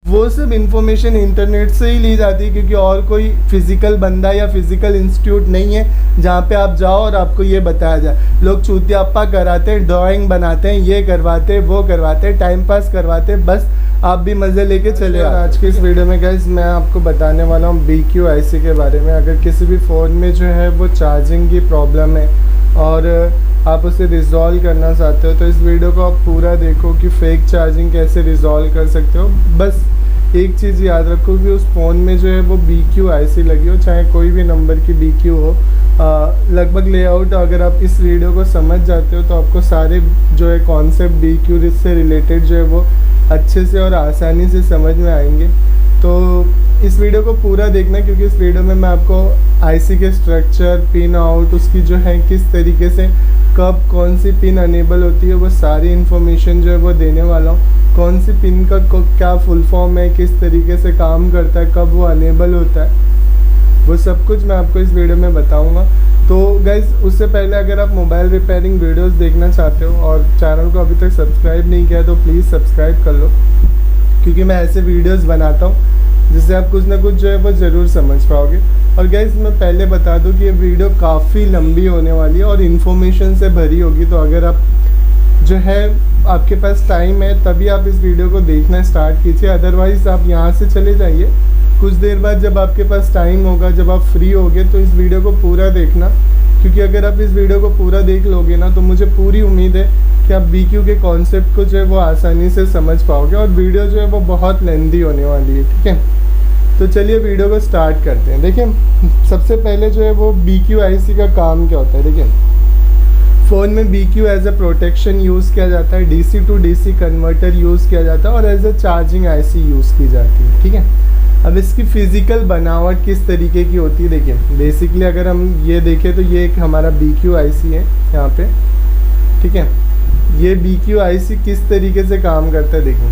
वो सब information internet से ही ली जाती है, क्योंकि और कोई फिज़िकल बंदा या फिज़िकल इंस्टीट्यूट नहीं है जहाँ पे आप जाओ और आपको ये बताया जाए। लोग चूतियाप्पा कराते हैं, ड्राइंग बनाते हैं, ये करवाते हैं, वो करवाते हैं, टाइम पास करवाते हैं, बस आप भी मज़े लेके चले। आज के इस वीडियो में गाइस मैं आपको बताने वाला हूँ BQIC के बारे में। अगर किसी भी फ़ोन में जो है वो चार्जिंग की प्रॉब्लम है और आप उसे रिज़ॉल्व करना चाहते हो, तो इस वीडियो को आप पूरा देखो कि फ़ेक चार्जिंग कैसे रिज़ॉल्व कर सकते हो। बस एक चीज़ याद रखो कि उस फ़ोन में जो है वो BQIC लगी हो, चाहे कोई भी नंबर की BQ हो। लगभग लेआउट अगर आप इस वीडियो को समझ जाते हो तो आपको सारे जो है कॉन्सेप्ट BQ से रिलेटेड जो है वो अच्छे से और आसानी से समझ में आएंगे। तो इस वीडियो को पूरा देखना, क्योंकि इस वीडियो में मैं आपको IC के स्ट्रक्चर, पिन आउट, उसकी जो है किस तरीके से कब कौन सी पिन अनेबल होती है, वो सारी इन्फॉर्मेशन जो है वो देने वाला हूँ। कौन सी पिन का क्या फुल फॉर्म है, किस तरीके से काम करता है, कब वो अनेबल होता है, वो सब कुछ मैं आपको इस वीडियो में बताऊंगा। तो गाइज़ उससे पहले अगर आप मोबाइल रिपेयरिंग वीडियोस देखना चाहते हो और चैनल को अभी तक सब्सक्राइब नहीं किया तो प्लीज़ सब्सक्राइब कर लो, क्योंकि मैं ऐसे वीडियोस बनाता हूँ जिससे आप कुछ ना कुछ जो है वो ज़रूर समझ पाओगे। और गाइज़ मैं पहले बता दूँ कि ये वीडियो काफ़ी लंबी होने वाली है और इन्फॉर्मेशन से भरी होगी, तो अगर आप जो है आपके पास टाइम है तभी आप इस वीडियो को देखना स्टार्ट कीजिए, अदरवाइज़ आप यहाँ से चले जाइए। कुछ देर बाद जब आपके पास टाइम होगा, जब आप फ्री होगे, तो इस वीडियो को पूरा देखना, क्योंकि अगर आप इस वीडियो को पूरा देख लोगे ना तो मुझे पूरी उम्मीद है कि आप BQ के कॉन्सेप्ट को जो है वो आसानी से समझ पाओगे। और वीडियो जो है वो बहुत लेंथी होने वाली है, ठीक है। तो चलिए वीडियो को स्टार्ट करते हैं। देखिए सबसे पहले जो है वो BQIC का काम क्या होता है। देखिए फ़ोन में BQ as a protection use किया जाता है, DC to DC converter use किया जाता है और as a charging IC use की जाती है, ठीक है। अब इसकी फ़िज़िकल बनावट किस तरीके की होती है, देखिए बेसिकली अगर हम ये देखें तो ये एक हमारा BQIC है यहाँ पे, ठीक है। ये BQIC किस तरीके से काम करता है, देखिए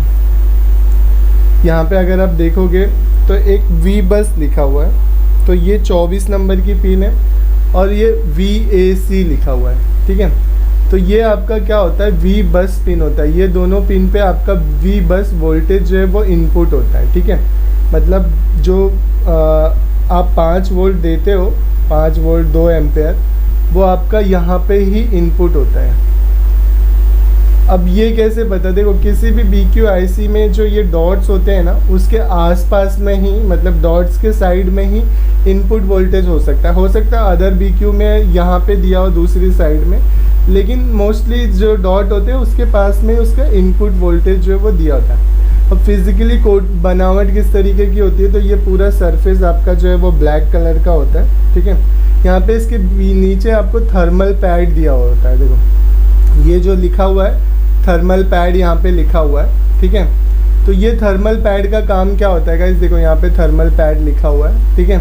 यहाँ पे अगर आप देखोगे तो एक V बस लिखा हुआ है, तो ये 24 नंबर की पिन है और ये VAC लिखा हुआ है, ठीक है। तो ये आपका क्या होता है, V बस पिन होता है। ये दोनों पिन पे आपका V बस वोल्टेज जो है वो इनपुट होता है, ठीक है। मतलब जो आप 5 वोल्ट देते हो, 5 वोल्ट 2 एम्पेयर, वो आपका यहाँ पे ही इनपुट होता है। अब ये कैसे पता, देखो किसी भी BQIC में जो ये डॉट्स होते हैं ना, उसके आसपास में ही, मतलब डॉट्स के साइड में ही इनपुट वोल्टेज हो सकता है अदर BQ में यहाँ पे दिया हो दूसरी साइड में, लेकिन मोस्टली जो डॉट होते हैं उसके पास में उसका इनपुट वोल्टेज जो है वो दिया होता है। अब फिज़िकली कोड बनावट किस तरीके की होती है, तो ये पूरा सरफेस आपका जो है वो ब्लैक कलर का होता है, ठीक है। यहाँ पे इसके नीचे आपको थर्मल पैड दिया होता है। देखो ये जो लिखा हुआ है थर्मल पैड यहाँ पे लिखा हुआ है, ठीक है। तो ये थर्मल पैड का काम क्या होता है गाइस, देखो यहाँ पे थर्मल पैड लिखा हुआ है, ठीक है।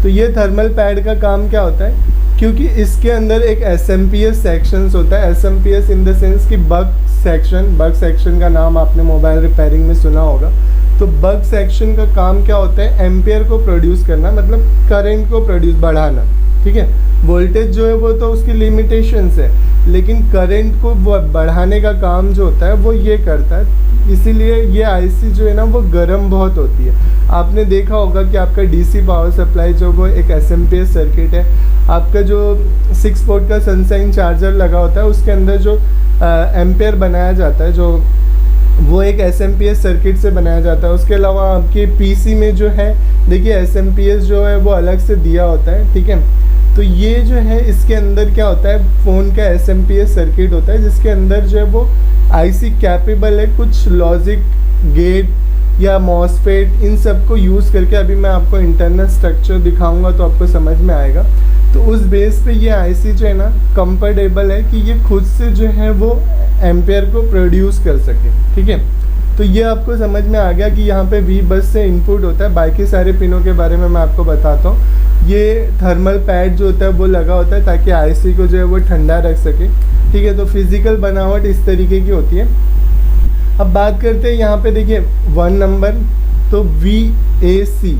तो ये थर्मल पैड का काम क्या होता है, क्योंकि इसके अंदर एक SMPS सेक्शंस होता है। SMPS इन द सेंस कि बग सेक्शन का नाम आपने मोबाइल रिपेयरिंग में सुना होगा। तो बग सेक्शन का काम क्या होता है, एम्पियर को प्रोड्यूस करना, मतलब करंट को बढ़ाना, ठीक है। वोल्टेज जो है वो तो उसकी लिमिटेशंस है, लेकिन करंट को बढ़ाने का काम जो होता है वो ये करता है। इसीलिए ये IC जो है ना वो गर्म बहुत होती है। आपने देखा होगा कि आपका DC पावर सप्लाई जो वो एक SMPS सर्किट है, आपका जो 6 पोर्ट का सनशाइन चार्जर लगा होता है उसके अंदर जो एम्पेयर बनाया जाता है, जो वो एक SMPS सर्किट से बनाया जाता है। उसके अलावा आपके PC में जो है देखिए SMPS जो है वो अलग से दिया होता है, ठीक है। तो ये जो है इसके अंदर क्या होता है, फ़ोन का SMPS सर्किट होता है जिसके अंदर जो है वो IC कैपेबल है कुछ लॉजिक गेट या मॉसफेट, इन सब को यूज़ करके, अभी मैं आपको इंटरनल स्ट्रक्चर दिखाऊंगा तो आपको समझ में आएगा। तो उस बेस पे ये IC जो है ना कंफर्टेबल है कि ये खुद से जो है वो एम्पेयर को प्रोड्यूस कर सके, ठीक है। तो ये आपको समझ में आ गया कि यहाँ पे V बस से इनपुट होता है। बाकी सारे पिनों के बारे में मैं आपको बताता हूँ। ये थर्मल पैड जो होता है वो लगा होता है ताकि IC को जो है वो ठंडा रख सके, ठीक है। तो फिज़िकल बनावट इस तरीके की होती है। अब बात करते हैं यहाँ पे देखिए 1 नंबर, तो VAC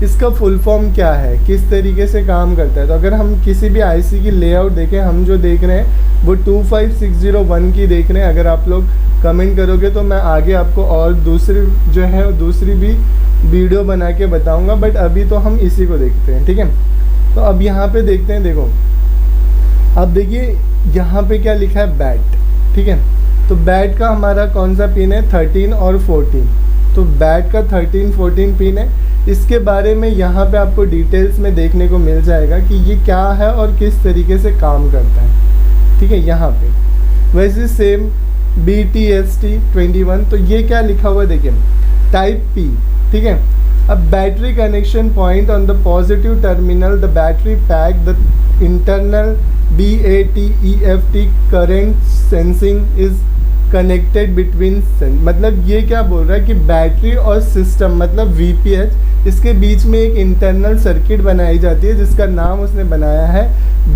इसका फुल फॉर्म क्या है, किस तरीके से काम करता है। तो अगर हम किसी भी आईसी की लेआउट देखें, हम जो देख रहे हैं वो 25601 की देख रहे हैं। अगर आप लोग कमेंट करोगे तो मैं आगे आपको और दूसरी भी वीडियो बना के बताऊंगा, बट अभी तो हम इसी को देखते हैं, ठीक है। तो अब यहाँ पे देखते हैं, देखो अब देखिए यहाँ पे क्या लिखा है, बैट, ठीक है। तो बैट का हमारा कौन सा पिन है, 13 और 14। तो बैट का 13, 14 पिन है। इसके बारे में यहाँ पे आपको डिटेल्स में देखने को मिल जाएगा कि ये क्या है और किस तरीके से काम करता है, ठीक है। यहाँ पे वैसे सेम BTST21, तो ये क्या लिखा हुआ है देखिए, टाइप P, ठीक है। अब battery connection point on the positive terminal, the battery pack, the internal BATEFT current sensing is connected between, मतलब ये क्या बोल रहा है कि बैटरी और सिस्टम मतलब VPH, इसके बीच में एक इंटरनल सर्किट बनाई जाती है जिसका नाम उसने बनाया है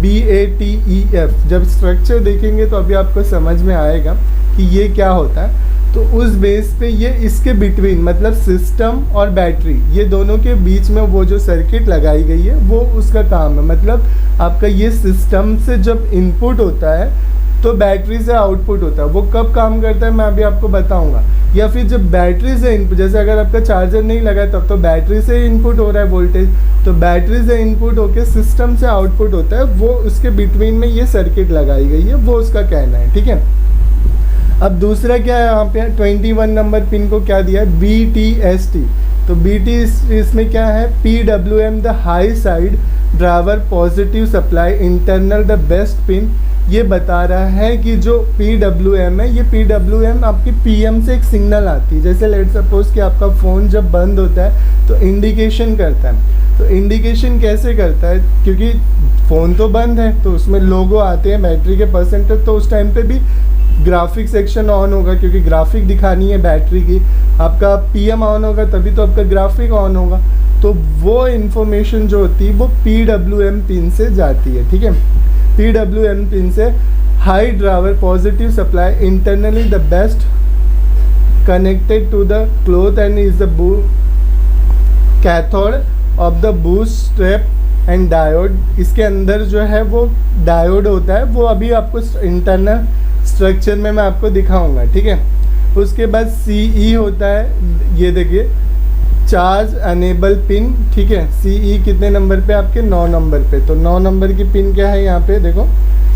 BATEF। जब स्ट्रक्चर देखेंगे तो अभी आपको समझ में आएगा कि ये क्या होता है। तो उस बेस पे ये इसके बिटवीन मतलब सिस्टम और बैटरी, ये दोनों के बीच में वो जो सर्किट लगाई गई है वो उसका काम है। मतलब आपका ये सिस्टम से जब इनपुट होता है तो बैटरी से आउटपुट होता है। वो कब काम करता है मैं अभी आपको बताऊंगा। या फिर जब बैटरी से इनपुट, जैसे अगर आपका चार्जर नहीं लगा है तब तो बैटरी से इनपुट हो रहा है वोल्टेज, तो बैटरी से इनपुट होके सिस्टम से आउटपुट होता है, वो उसके बिटवीन में ये सर्किट लगाई गई है, वो उसका कहना है, ठीक है। अब दूसरा क्या है यहाँ पे 21 नंबर पिन को क्या दिया है, BTST। तो BT इसमें क्या है, PWM the high side driver positive supply internal the best pin. ये बता रहा है कि जो PWM है, ये PWM आपकी PM से एक सिग्नल आती है। जैसे लेट सपोज कि आपका फ़ोन जब बंद होता है तो इंडिकेशन करता है। तो इंडिकेशन कैसे करता है, क्योंकि फ़ोन तो बंद है तो उसमें लोगो आते हैं बैटरी के परसेंटेज, तो उस टाइम पे भी ग्राफिक सेक्शन ऑन होगा क्योंकि ग्राफिक दिखानी है बैटरी की। आपका PM ऑन होगा तभी तो आपका ग्राफिक ऑन होगा। तो वो इन्फॉर्मेशन जो होती है वो PWM पिन से जाती है, ठीक है। PWM पिन से high driver positive supply internally the best connected to the cloth and is the cathode of the boost strap and diode. इसके अंदर जो है वो डायोड होता है, वो अभी आपको इंटरनल स्ट्रक्चर में मैं आपको दिखाऊंगा, ठीक है। उसके बाद CE होता है, ये देखिए चार्ज अनेबल पिन, ठीक है। CE कितने नंबर पे, आपके 9 नंबर पे। तो 9 नंबर की पिन क्या है यहाँ पे देखो,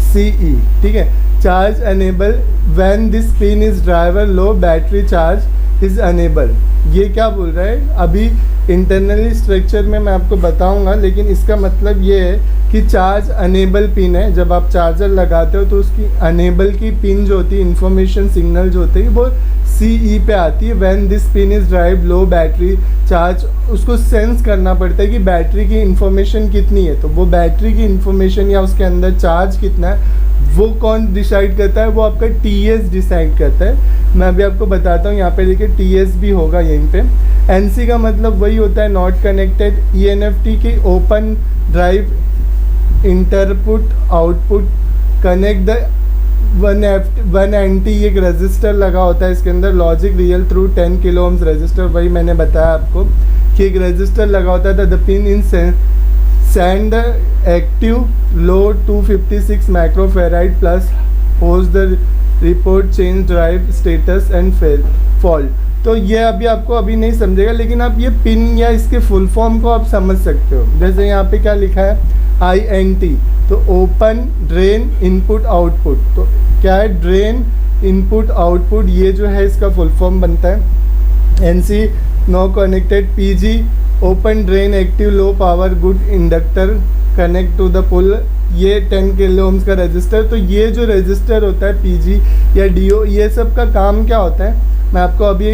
CE, ठीक है। Charge enable when this pin is driver low battery charge is enable. ये क्या बोल रहा है, अभी इंटरनली स्ट्रक्चर में मैं आपको बताऊंगा, लेकिन इसका मतलब ये है कि चार्ज अनेबल पिन है। जब आप चार्जर लगाते हो तो उसकी अनेबल की पिन जो होती है, इंफॉर्मेशन सिग्नल जो होती है वो CE पे आती है। When this pin is drive low battery charge, उसको सेंस करना पड़ता है कि बैटरी की इंफॉर्मेशन कितनी है। तो वो बैटरी की इंफॉर्मेशन या उसके अंदर चार्ज कितना है वो कौन डिसाइड करता है, वो आपका TS डिसाइड करता है। मैं अभी आपको बताता हूँ, यहाँ पे देखिए TS भी होगा यहीं पे। NC का मतलब वही होता है नॉट कनेक्टेड। ENFT की open drive input output connect the 1NT, एक रजिस्टर लगा होता है इसके अंदर, logic rail through 10 kilo ohms resistor. वही मैंने बताया आपको कि एक रजिस्टर लगा होता है। The pin in send active load 256 microfarad plus hose the report change drive status and fault. तो ये अभी आपको अभी नहीं समझेगा, लेकिन आप ये पिन या इसके फुल फॉर्म को आप समझ सकते हो। जैसे यहाँ पे क्या लिखा है, INT, तो ओपन ड्रेन इनपुट आउटपुट। तो क्या है, ड्रेन इनपुट आउटपुट, ये जो है इसका फुल फॉर्म बनता है। NC no connected. PG open drain active low power good inductor connect to the pull, ये 10 किलो ओम्स का रजिस्टर। तो ये जो रजिस्टर होता है PG या DO, ये सब का काम क्या होता है मैं आपको अभी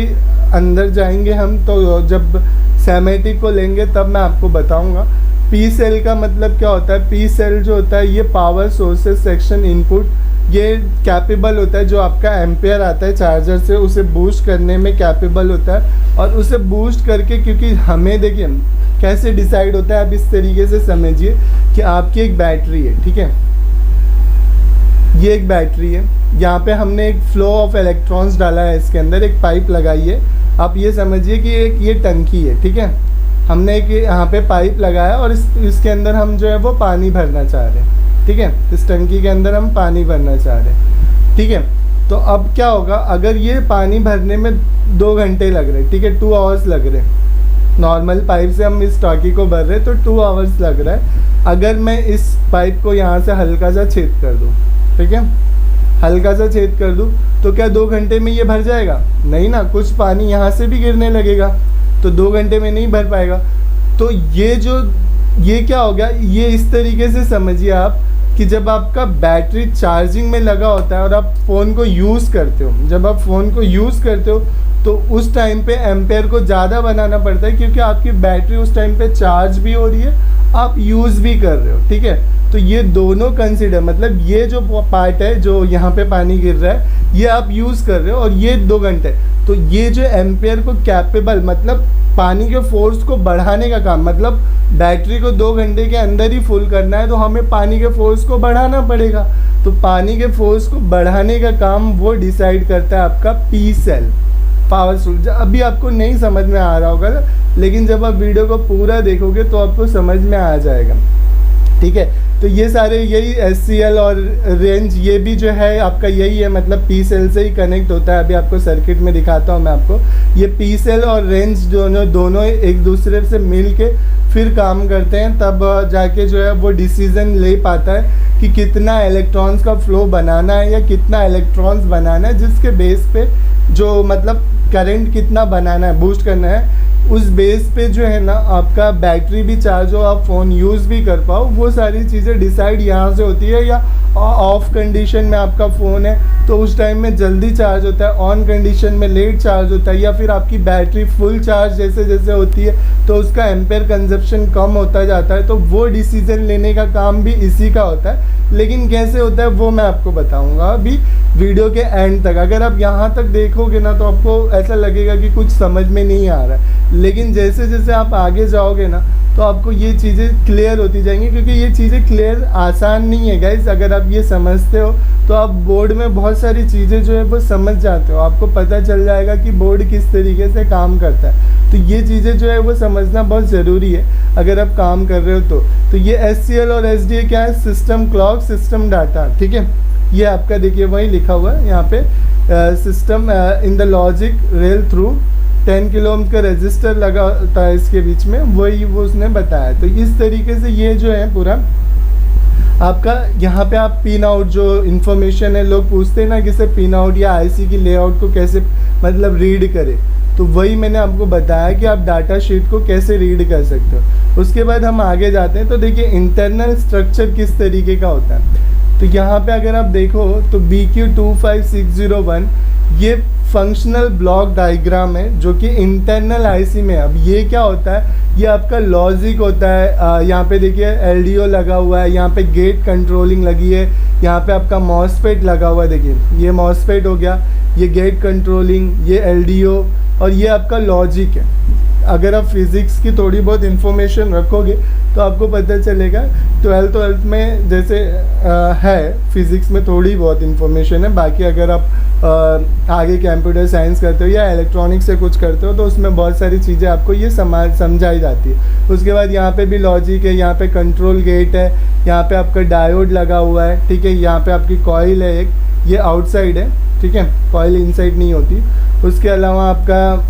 अंदर जाएंगे हम, तो जब सैमेटिक को लेंगे तब मैं आपको बताऊंगा। P सेल का मतलब क्या होता है, P सेल जो होता है ये पावर सोर्सेस सेक्शन इनपुट, ये कैपेबल होता है। जो आपका एम्पेयर आता है चार्जर से उसे बूस्ट करने में कैपेबल होता है, और उसे बूस्ट करके, क्योंकि हमें देखिए कैसे डिसाइड होता है, आप इस तरीके से समझिए कि आपकी एक बैटरी है, ठीक है। ये एक बैटरी है, यहाँ पे हमने एक फ्लो ऑफ इलेक्ट्रॉन्स डाला है, इसके अंदर एक पाइप लगाई है। आप ये समझिए कि एक ये टंकी है, ठीक है। हमने एक यहाँ पे पाइप लगाया और इसके अंदर हम जो है वो पानी भरना चाह रहे हैं, ठीक है। इस टंकी के अंदर हम पानी भरना चाह रहे हैं, ठीक है। तो अब क्या होगा, अगर ये पानी भरने में 2 घंटे लग रहे, ठीक है, 2 आवर्स लग रहे, नॉर्मल पाइप से हम इस टाँकी को भर रहे तो 2 आवर्स लग रहा है। अगर मैं इस पाइप को यहाँ से हल्का सा छेद कर दूँ, ठीक है, हल्का सा छेद कर दूँ, तो क्या 2 घंटे में ये भर जाएगा? नहीं ना, कुछ पानी यहाँ से भी गिरने लगेगा, तो 2 घंटे में नहीं भर पाएगा। तो ये क्या हो गया, ये इस तरीके से समझिए आप कि जब आपका बैटरी चार्जिंग में लगा होता है और आप फ़ोन को यूज़ करते हो, जब आप फ़ोन को यूज़ करते हो तो उस टाइम पे एम्पेयर को ज़्यादा बनाना पड़ता है, क्योंकि आपकी बैटरी उस टाइम पे चार्ज भी हो रही है, आप यूज़ भी कर रहे हो, ठीक है। तो ये दोनों कंसिडर, मतलब ये जो पार्ट है जो यहाँ पे पानी गिर रहा है ये आप यूज़ कर रहे हो और ये 2 घंटे, तो ये जो एम्पेयर को कैपेबल, मतलब पानी के फोर्स को बढ़ाने का काम, मतलब बैटरी को 2 घंटे के अंदर ही फुल करना है तो हमें पानी के फोर्स को बढ़ाना पड़ेगा। तो पानी के फोर्स को बढ़ाने का काम वो डिसाइड करता है आपका पी सेल, पावर सोर्स। अभी आपको नहीं समझ में आ रहा होगा, लेकिन जब आप वीडियो को पूरा देखोगे तो आपको समझ में आ जाएगा, ठीक है। तो ये सारे यही SCL और रेंज, ये भी जो है आपका यही है, मतलब पी सेल से ही कनेक्ट होता है। अभी आपको सर्किट में दिखाता हूँ मैं आपको, ये पी सेल और रेंज दोनों एक दूसरे से मिल के फिर काम करते हैं, तब जाके जो है वो डिसीज़न ले पाता है कि कितना इलेक्ट्रॉन्स का फ्लो बनाना है या कितना इलेक्ट्रॉन्स बनाना है, जिसके बेस पे जो मतलब करंट कितना बनाना है, बूस्ट करना है, उस बेस पे जो है ना आपका बैटरी भी चार्ज हो, आप फ़ोन यूज़ भी कर पाओ, वो सारी चीज़ें डिसाइड यहाँ से होती है। या ऑफ कंडीशन में आपका फ़ोन है तो उस टाइम में जल्दी चार्ज होता है, ऑन कंडीशन में लेट चार्ज होता है, या फिर आपकी बैटरी फुल चार्ज जैसे जैसे होती है तो उसका एम्पेयर कंजप्शन कम होता जाता है। तो वो डिसीज़न लेने का काम भी इसी का होता है, लेकिन कैसे होता है वो मैं आपको बताऊंगा अभी वीडियो के एंड तक। अगर आप यहाँ तक देखोगे ना तो आपको ऐसा लगेगा कि कुछ समझ में नहीं आ रहा है, लेकिन जैसे जैसे आप आगे जाओगे ना तो आपको ये चीज़ें क्लियर होती जाएंगी, क्योंकि ये चीज़ें क्लियर आसान नहीं है गाइस। अगर आप ये समझते हो तो आप बोर्ड में बहुत सारी चीज़ें जो है वो समझ जाते हो, आपको पता चल जाएगा कि बोर्ड किस तरीके से काम करता है। तो ये चीज़ें जो है वो समझना बहुत ज़रूरी है अगर आप काम कर रहे हो तो ये SCL और SDA क्या है, सिस्टम क्लॉक सिस्टम डाटा, ठीक है। ये आपका देखिए वही लिखा हुआ है यहाँ पे, system in the logic rail through 10 kilo ohm का रजिस्टर लगा होता है इसके बीच में, वही वो उसने बताया। तो इस तरीके से ये जो है पूरा आपका यहाँ पे आप पिन आउट जो इन्फॉर्मेशन है, लोग पूछते हैं ना कि सर पिन आउट या IC की लेआउट को कैसे मतलब रीड करें, तो वही मैंने आपको बताया कि आप डाटा शीट को कैसे रीड कर सकते हो। उसके बाद हम आगे जाते हैं तो देखिए इंटरनल स्ट्रक्चर किस तरीके का होता है। तो यहाँ पे अगर आप देखो तो BQ25601 ये फंक्शनल ब्लॉक डायग्राम है जो कि इंटरनल IC में। अब ये क्या होता है, ये आपका लॉजिक होता है। यहाँ पे देखिए LDO लगा हुआ है, यहाँ पे गेट कंट्रोलिंग लगी है, यहाँ पे आपका मॉसफेट लगा हुआ है, देखिए ये मॉसफेट हो गया, ये गेट कंट्रोलिंग, ये LDO और ये आपका लॉजिक है। अगर आप फिज़िक्स की थोड़ी बहुत इन्फॉर्मेशन रखोगे तो आपको पता चलेगा, 12th में जैसे है फिज़िक्स में थोड़ी बहुत इन्फॉर्मेशन है, बाकी अगर आप आगे कंप्यूटर साइंस करते हो या इलेक्ट्रॉनिक्स से कुछ करते हो तो उसमें बहुत सारी चीज़ें आपको ये समझाई जाती है। उसके बाद यहाँ पे भी लॉजिक है, यहाँ पे कंट्रोल गेट है, यहाँ पे आपका डायोड लगा हुआ है, ठीक है, यहाँ पे आपकी कॉइल है एक, ये आउटसाइड है, ठीक है, कॉइल इनसाइड नहीं होती। उसके अलावा आपका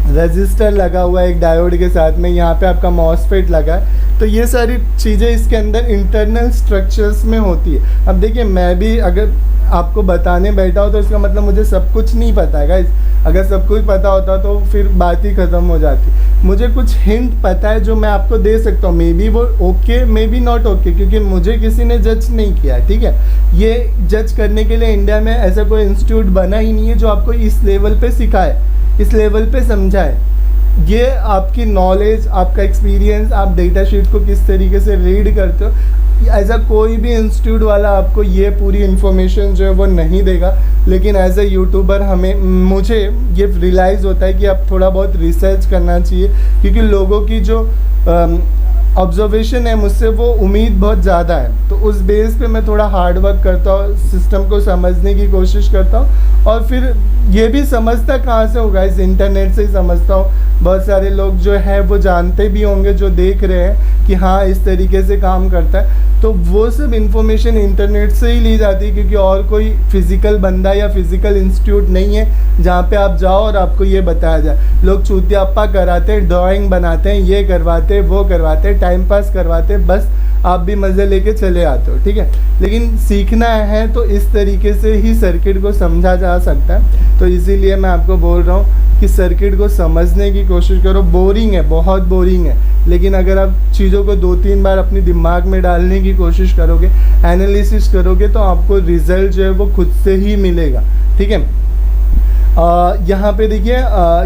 रजिस्टर लगा हुआ है एक डायोड के साथ में, यहाँ पे आपका मॉसफेट लगा है। तो ये सारी चीज़ें इसके अंदर इंटरनल स्ट्रक्चर्स में होती है। अब देखिए मैं भी अगर आपको बताने बैठा हो तो इसका मतलब मुझे सब कुछ नहीं पता है गाइस। अगर सब कुछ पता होता तो फिर बात ही ख़त्म हो जाती। मुझे कुछ हिंट पता है जो मैं आपको दे सकता हूँ, मे बी वो okay may be not okay, क्योंकि मुझे किसी ने जज नहीं किया है, ठीक है। ये जज करने के लिए इंडिया में ऐसा कोई इंस्टीट्यूट बना ही नहीं है जो आपको इस लेवल पे सिखाए, इस लेवल पे समझाए। ये आपकी नॉलेज, आपका एक्सपीरियंस, आप डेटा शीट को किस तरीके से रीड करते हो, ऐसा कोई भी इंस्टीट्यूट वाला आपको ये पूरी इन्फॉर्मेशन जो है वो नहीं देगा। लेकिन एज ए यूट्यूबर मुझे ये रियलाइज़ होता है कि अब थोड़ा बहुत रिसर्च करना चाहिए, क्योंकि लोगों की जो ऑब्जर्वेशन है मुझसे, वो उम्मीद बहुत ज़्यादा है। तो उस बेस पे मैं थोड़ा हार्ड वर्क करता हूँ, सिस्टम को समझने की कोशिश करता हूँ, और फिर ये भी समझता कहाँ से होगा, इस इंटरनेट से ही समझता हूँ। बहुत सारे लोग जो है वो जानते भी होंगे, जो देख रहे हैं कि हाँ इस तरीके से काम करता है, तो वो सब इन्फॉर्मेशन इंटरनेट से ही ली जाती है, क्योंकि और कोई फिज़िकल बंदा या फिज़िकल इंस्टीट्यूट नहीं है जहाँ पे आप जाओ और आपको ये बताया जाए। लोग चूतियाप्पा कराते हैं, ड्राइंग बनाते हैं, ये करवाते हैं, वो करवाते हैं, टाइम पास करवाते हैं, बस आप भी मज़े लेके चले आते हो, ठीक है। लेकिन सीखना है तो इस तरीके से ही सर्किट को समझा जा सकता है। तो इसीलिए मैं आपको बोल रहा हूँ कि सर्किट को समझने की कोशिश करो। बोरिंग है, बहुत बोरिंग है, लेकिन अगर आप चीज़ों को 2-3 बार अपने दिमाग में डालने की कोशिश करोगे, एनालिसिस करोगे, तो आपको रिज़ल्ट जो है वो खुद से ही मिलेगा, ठीक है। यहाँ पे देखिए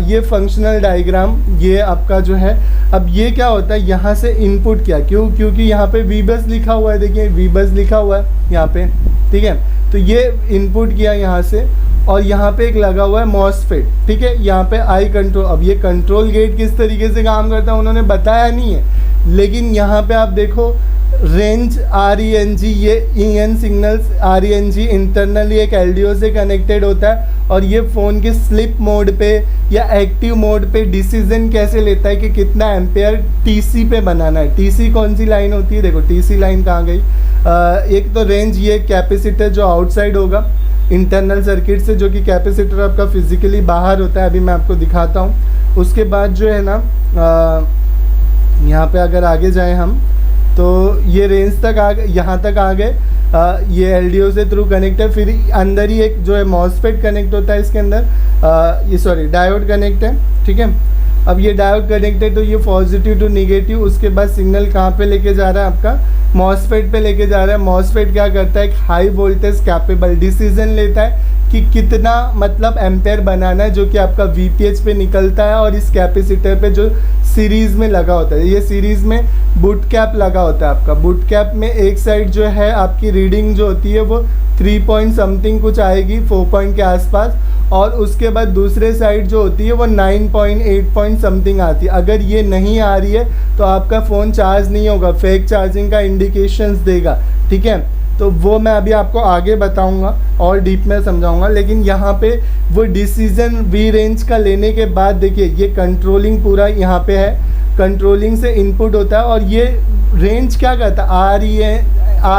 ये फंक्शनल डायग्राम, ये आपका जो है, अब ये क्या होता है, यहाँ से इनपुट किया, क्योंकि यहाँ पे वी बस लिखा हुआ है, देखिए वी बस लिखा हुआ है यहाँ पे, ठीक है। तो ये इनपुट किया यहाँ से, और यहाँ पे एक लगा हुआ है मॉसफेट, ठीक है। यहाँ पे आई कंट्रोल, अब ये कंट्रोल गेट किस तरीके से काम करता है उन्होंने बताया नहीं है, लेकिन यहाँ पे आप देखो रेंज RENG, ये EN सिग्नल्स RENG इंटरनली एक LDO से कनेक्टेड होता है, और ये फ़ोन के स्लिप मोड पे या एक्टिव मोड पे डिसीजन कैसे लेता है कि कितना एम्पेयर TC पे बनाना है। TC कौन सी लाइन होती है, देखो TC लाइन कहाँ गई। एक तो रेंज, ये कैपेसिटर जो आउटसाइड होगा इंटरनल सर्किट से, जो कि कैपेसिटर आपका फिजिकली बाहर होता है, अभी मैं आपको दिखाता हूँ। उसके बाद जो है ना यहाँ पे अगर आगे जाएं हम, तो ये रेंज तक आ गए, यहाँ तक आ गए, ये LDO से थ्रू कनेक्ट है। फिर अंदर ही एक जो है मॉसफेट कनेक्ट होता है इसके अंदर, ये सॉरी डायोड कनेक्ट है, ठीक है। अब ये डायोड कनेक्ट है, तो ये पॉजिटिव टू निगेटिव, उसके बाद सिग्नल कहाँ पे लेके जा रहा है, आपका मॉसफेट पे लेके जा रहा है। मॉसफेट क्या करता है, एक हाई वोल्टेज कैपेबल डिसीजन लेता है कि कितना मतलब एम्पेयर बनाना है, जो कि आपका VPH पे निकलता है, और इस कैपेसिटर पे जो सीरीज़ में लगा होता है, ये सीरीज़ में बूट कैप लगा होता है आपका। बूट कैप में एक साइड जो है आपकी रीडिंग जो होती है वो 3 पॉइंट समथिंग कुछ आएगी, 4 पॉइंट के आसपास, और उसके बाद दूसरे साइड जो होती है वो 9 पॉइंट 8 पॉइंट समथिंग आती है। अगर ये नहीं आ रही है तो आपका फ़ोन चार्ज नहीं होगा, फेक चार्जिंग का इंडिकेशंस देगा, ठीक है। तो वो मैं अभी आपको आगे बताऊंगा और डीप में समझाऊंगा, लेकिन यहाँ पे वो डिसीजन वी रेंज का लेने के बाद देखिए ये कंट्रोलिंग पूरा यहाँ पे है, कंट्रोलिंग से इनपुट होता है, और ये रेंज क्या करता है,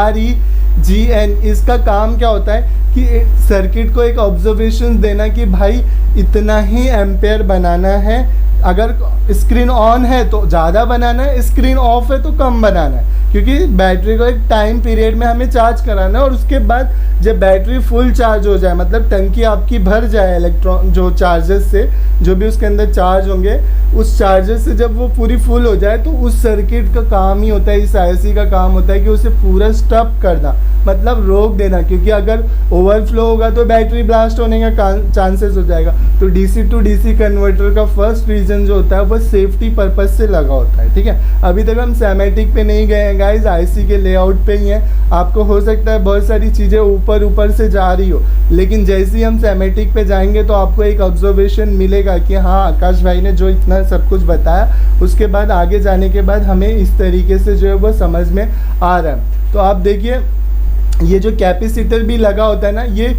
REGN, इसका काम क्या होता है कि सर्किट को एक ऑब्जर्वेशन देना कि भाई इतना ही एम्पेयर बनाना है, अगर स्क्रीन ऑन है तो ज़्यादा बनाना है, स्क्रीन ऑफ है तो कम बनाना है, क्योंकि बैटरी को एक टाइम पीरियड में हमें चार्ज कराना है। और उसके बाद जब बैटरी फुल चार्ज हो जाए, मतलब टंकी आपकी भर जाए इलेक्ट्रॉन जो चार्जेस से, जो भी उसके अंदर चार्ज होंगे, उस चार्जेस से जब वो पूरी फुल हो जाए, तो उस सर्किट का काम ही होता है, इस IC का काम होता है कि उसे पूरा स्टॉप करना, मतलब रोक देना, क्योंकि अगर ओवरफ्लो होगा तो बैटरी ब्लास्ट होने का चांसेस हो जाएगा। तो DC टू DC कन्वर्टर का फर्स्ट रीजन जो होता है वो सेफ्टी पर्पज से लगा होता है, ठीक है। अभी तक हम सैमेटिक पे नहीं गए हैं गाइज, IC के लेआउट पे ही हैं। आपको हो सकता है बहुत सारी चीज़ें ऊपर से जा रही हो, लेकिन जैसे ही हम सैमेटिक पे जाएंगे तो आपको एक ऑब्जर्वेशन मिलेगा कि हाँ आकाश भाई ने जो इतना सब कुछ बताया, उसके बाद आगे जाने के बाद हमें इस तरीके से जो है वो समझ में आ रहा है। तो आप देखिए ये जो कैपेसिटर भी लगा होता है ना, ये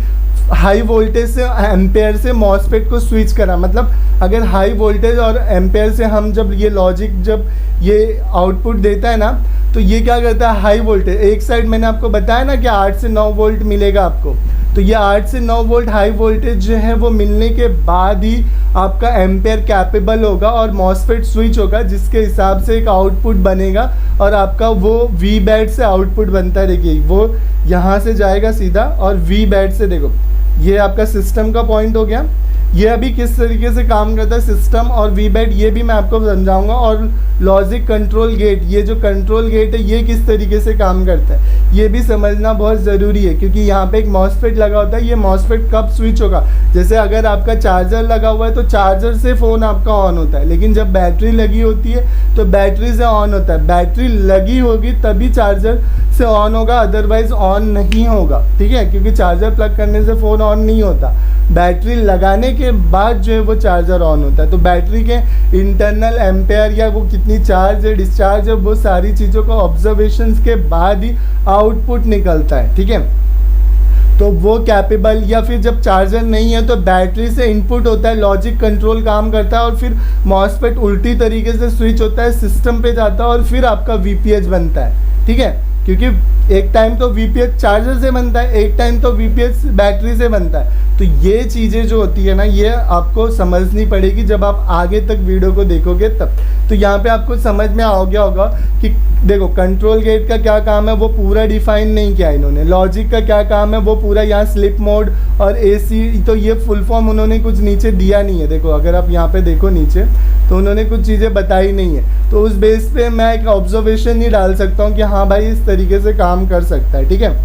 हाई वोल्टेज से एम्पेयर से मॉसफेट को स्विच करा, मतलब अगर हाई वोल्टेज और एम्पेयर से हम जब ये लॉजिक जब ये आउटपुट देता है ना, तो ये क्या करता है, हाई वोल्टेज एक साइड मैंने आपको बताया ना कि 8 से 9 वोल्ट मिलेगा आपको, तो ये 8 से 9 वोल्ट हाई वोल्टेज जो है वो मिलने के बाद ही आपका एम्पेयर कैपेबल होगा और मॉसफेट स्विच होगा, जिसके हिसाब से एक आउटपुट बनेगा, और आपका वो वी बैड से आउटपुट बनता है। देखिए वो यहाँ से जाएगा सीधा, और वी बैड से देखो ये आपका सिस्टम का पॉइंट हो गया। ये अभी किस तरीके से काम करता है सिस्टम और वी बैड, ये भी मैं आपको समझाऊंगा। और लॉजिक कंट्रोल गेट, ये जो कंट्रोल गेट है ये किस तरीके से काम करता है ये भी समझना बहुत ज़रूरी है, क्योंकि यहाँ पे एक मॉसफेट लगा होता है। ये मॉसफेट कब स्विच होगा, जैसे अगर आपका चार्जर लगा हुआ है तो चार्जर से फ़ोन आपका ऑन होता है, लेकिन जब बैटरी लगी होती है तो बैटरी से ऑन होता है। बैटरी लगी होगी तभी चार्जर से ऑन होगा, अदरवाइज ऑन नहीं होगा, ठीक है, क्योंकि चार्जर प्लग करने से फ़ोन ऑन नहीं होता, बैटरी लगाने के बाद जो है वो चार्जर ऑन होता है। तो बैटरी के इंटरनल एम्पेयर या वो कितनी चार्ज है, डिस्चार्ज है, वो सारी चीज़ों को ऑब्जर्वेशंस के बाद ही आउटपुट निकलता है, ठीक है। तो वो कैपेबल, या फिर जब चार्जर नहीं है तो बैटरी से इनपुट होता है, लॉजिक कंट्रोल काम करता है और फिर मॉसफेट उल्टी तरीके से स्विच होता है, सिस्टम पे जाता है और फिर आपका वीपीएच बनता है, ठीक है, क्योंकि एक टाइम तो वीपीएच चार्जर से बनता है, एक टाइम तो वीपीएच बैटरी से बनता है। तो ये चीज़ें जो होती है ना, ये आपको समझनी पड़ेगी जब आप आगे तक वीडियो को देखोगे तब। तो यहाँ पे आपको समझ में आ गया होगा कि देखो कंट्रोल गेट का क्या काम है वो पूरा डिफाइन नहीं किया इन्होंने, लॉजिक का क्या काम है वो पूरा, यहाँ स्लिप मोड और एसी, तो ये फुल फॉर्म उन्होंने कुछ नीचे दिया नहीं है। देखो अगर आप यहाँ पे देखो नीचे तो उन्होंने कुछ चीज़ें बताई नहीं है, तो उस बेस पे मैं एक ऑब्जर्वेशन ही डाल सकता हूँ कि हाँ भाई इस तरीके से काम कर सकता है, ठीक है।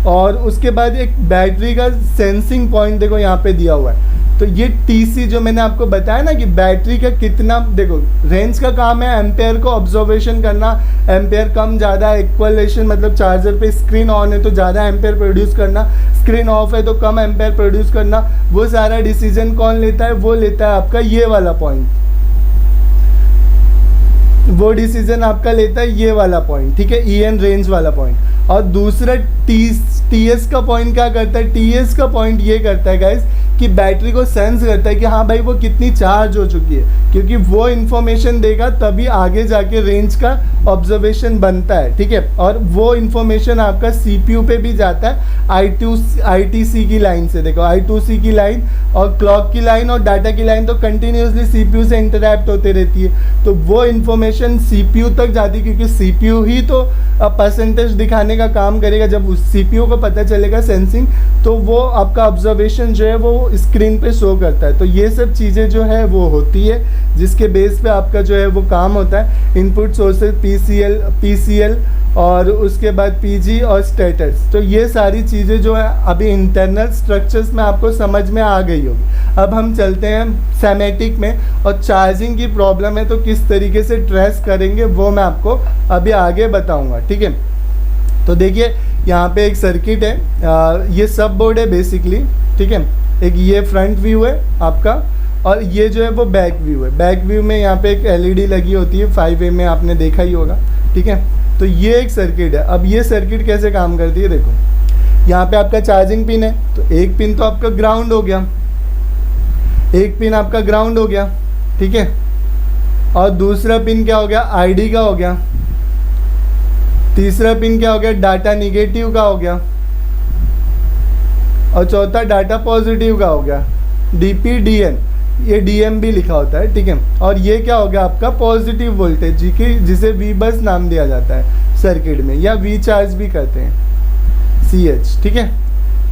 और उसके बाद एक बैटरी का सेंसिंग पॉइंट देखो यहाँ पे दिया हुआ है। तो ये टीसी जो मैंने आपको बताया ना कि बैटरी का कितना, देखो रेंज का काम है एम्पेयर को ऑब्जर्वेशन करना, एम्पेयर कम ज़्यादा, इक्वलेशन मतलब चार्जर पे स्क्रीन ऑन है तो ज़्यादा एम्पेयर प्रोड्यूस करना, स्क्रीन ऑफ है तो कम एम्पेयर प्रोड्यूस करना, वो सारा डिसीजन कौन लेता है, वो लेता है आपका ये वाला पॉइंट, वो डिसीजन आपका लेता है ये वाला पॉइंट, ठीक है, ईएन रेंज वाला पॉइंट। और दूसरा टीएस का पॉइंट क्या करता है, टीएस का पॉइंट ये करता है गाइस कि बैटरी को सेंस करता है कि हाँ भाई वो कितनी चार्ज हो चुकी है, क्योंकि वो इन्फॉर्मेशन देगा तभी आगे जाके रेंज का ऑब्जर्वेशन बनता है, ठीक है। और वो इन्फॉर्मेशन आपका सीपीयू पे भी जाता है आईटीसी की लाइन से। देखो I2C की लाइन और क्लॉक की लाइन और डाटा की लाइन तो कंटिन्यूसली सीपीयू से इंटरैक्ट होते रहती है, तो वो इन्फॉर्मेशन सीपीयू तक जाती है, क्योंकि सीपीयू ही तो परसेंटेज दिखाने का काम करेगा। जब उस सीपीयू को पता चलेगा सेंसिंग, तो वो आपका ऑब्जर्वेशन जो है वो स्क्रीन पे शो करता है। तो ये सब चीज़ें जो है वो होती है जिसके बेस पे आपका जो है वो काम होता है। इनपुट सोर्सेज पीसीएल और उसके बाद पीजी और स्टेटस, तो ये सारी चीज़ें जो है अभी इंटरनल स्ट्रक्चर्स में आपको समझ में आ गई होगी। अब हम चलते हैं सैमेटिक में, और चार्जिंग की प्रॉब्लम है तो किस तरीके से ट्रेस करेंगे वो मैं आपको अभी आगे बताऊंगा, ठीक है। तो देखिए यहाँ पे एक सर्किट है, ये सब बोर्ड है बेसिकली, ठीक है। एक ये फ्रंट व्यू है आपका और ये जो है वो बैक व्यू है। बैक व्यू में यहाँ पे एक एलईडी लगी होती है 5A में, आपने देखा ही होगा, ठीक है। तो ये एक सर्किट है। अब ये सर्किट कैसे काम करती है, देखो यहाँ पे आपका चार्जिंग पिन है, तो एक पिन तो आपका ग्राउंड हो गया, एक पिन आपका ग्राउंड हो गया, ठीक है। और दूसरा पिन क्या हो गया, आईडी का हो गया। तीसरा पिन क्या हो गया, डाटा निगेटिव का हो गया। और चौथा डाटा पॉजिटिव का हो गया, DPDN, ये DM भी लिखा होता है, ठीक है। और ये क्या हो गया आपका पॉजिटिव वोल्टेज, जिसे V बस नाम दिया जाता है सर्किट में, या V चार्ज भी कहते हैं, CH, ठीक है।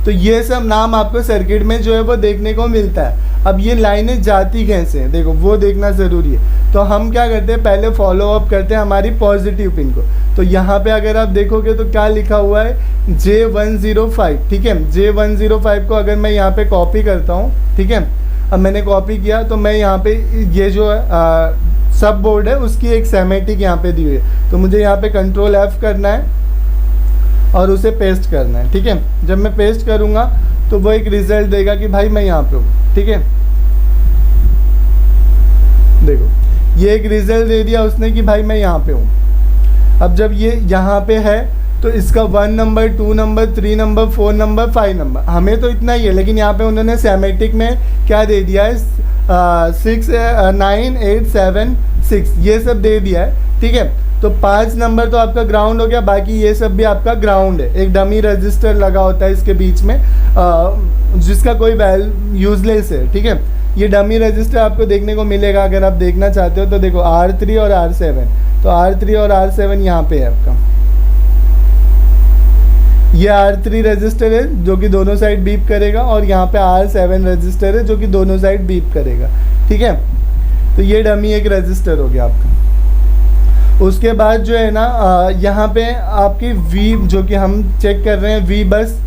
तो ये सब नाम आपको सर्किट में जो है वो देखने को मिलता है। अब ये लाइनें जाती कैसे हैं, देखो वो देखना ज़रूरी है। तो हम क्या करते हैं, पहले फॉलो अप करते हैं हमारी पॉजिटिव पिन को। तो यहाँ पे अगर आप देखोगे तो क्या लिखा हुआ है, J105, ठीक है। J105 को अगर मैं यहाँ पे कॉपी करता हूँ, ठीक है। अब मैंने कॉपी किया तो मैं यहाँ पे ये जो सब बोर्ड है उसकी एक सैमेटिक यहाँ पे दी हुई है, तो मुझे यहाँ पे कंट्रोल F करना है और उसे पेस्ट करना है, ठीक है। जब मैं पेस्ट करूँगा तो वो एक रिजल्ट देगा कि भाई मैं यहाँ पे हूँ, ठीक है। देखो ये एक रिजल्ट दे दिया उसने कि भाई मैं यहाँ पे हूँ। अब जब ये यहाँ पे है तो इसका 1 number, 2 number, 3 number, 4 number, 5 number, हमें तो इतना ही है, लेकिन यहाँ पे उन्होंने सैमेटिक में क्या दे दिया है, 6, 9, 8, 7, 6 ये सब दे दिया है, ठीक है। तो 5 नंबर तो आपका ग्राउंड हो गया, बाकी ये सब भी आपका ग्राउंड है। एक डमी रजिस्टर लगा होता है इसके बीच में, जिसका कोई यूजलेस है, ठीक है। ये डमी रजिस्टर आपको देखने को मिलेगा, अगर आप देखना चाहते हो तो देखो R3 और R7, तो R3 और R7 यहाँ पे है आपका। ये R3 रजिस्टर है जो कि दोनों साइड बीप करेगा, और यहाँ पे R7 रजिस्टर है जो कि दोनों साइड बीप करेगा, ठीक है। तो ये डमी एक रजिस्टर हो गया आपका। उसके बाद जो है ना यहाँ पे आपकी V जो कि हम चेक कर रहे हैं, V बस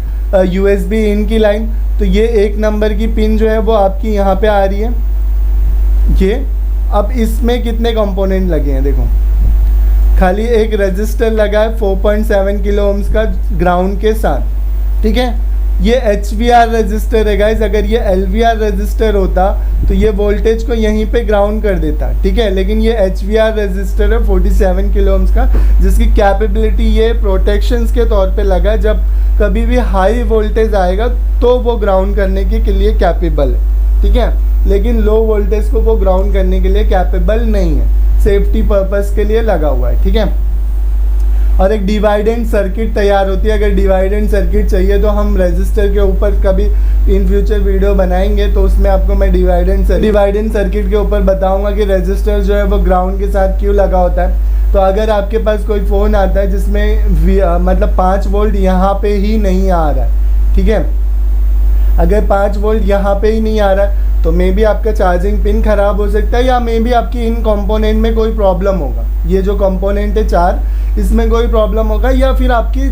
USB इन की लाइन, तो ये 1 नंबर की पिन जो है वो आपकी यहाँ पे आ रही है। ये अब इसमें कितने कंपोनेंट लगे हैं देखो, खाली एक रजिस्टर लगा है 4.7 किलो ओम्स का ग्राउंड के साथ, ठीक है। ये HVR रजिस्टर है गाइज, अगर ये LVR रजिस्टर होता तो ये वोल्टेज को यहीं पे ग्राउंड कर देता, ठीक है। लेकिन ये HVR रजिस्टर है 47 किलो ओम्स का, जिसकी कैपेबिलिटी ये प्रोटेक्शंस के तौर पे लगा है, जब कभी भी हाई वोल्टेज आएगा तो वो ग्राउंड करने के लिए कैपेबल है, ठीक है। लेकिन लो वोल्टेज को वो ग्राउंड करने के लिए कैपेबल नहीं है, सेफ्टी पर्पस के लिए लगा हुआ है, ठीक है। और एक डिवाइडेंड सर्किट तैयार होती है। अगर डिवाइडेंड सर्किट चाहिए तो हम रजिस्टर के ऊपर कभी इन फ्यूचर वीडियो बनाएंगे, तो उसमें आपको मैं डिवाइडेंड सर्किट के ऊपर बताऊंगा कि रजिस्टर जो है वो ग्राउंड के साथ क्यों लगा होता है। तो अगर आपके पास कोई फ़ोन आता है जिसमें मतलब 5 वोल्ट यहाँ पे ही नहीं आ रहा है, ठीक है, अगर 5 वोल्ट यहाँ पे ही नहीं आ रहा है तो मे बी आपका चार्जिंग पिन ख़राब हो सकता है, या मे बी आपकी इन कंपोनेंट में कोई प्रॉब्लम होगा। ये जो कंपोनेंट है 4, इसमें कोई प्रॉब्लम होगा, या फिर आपकी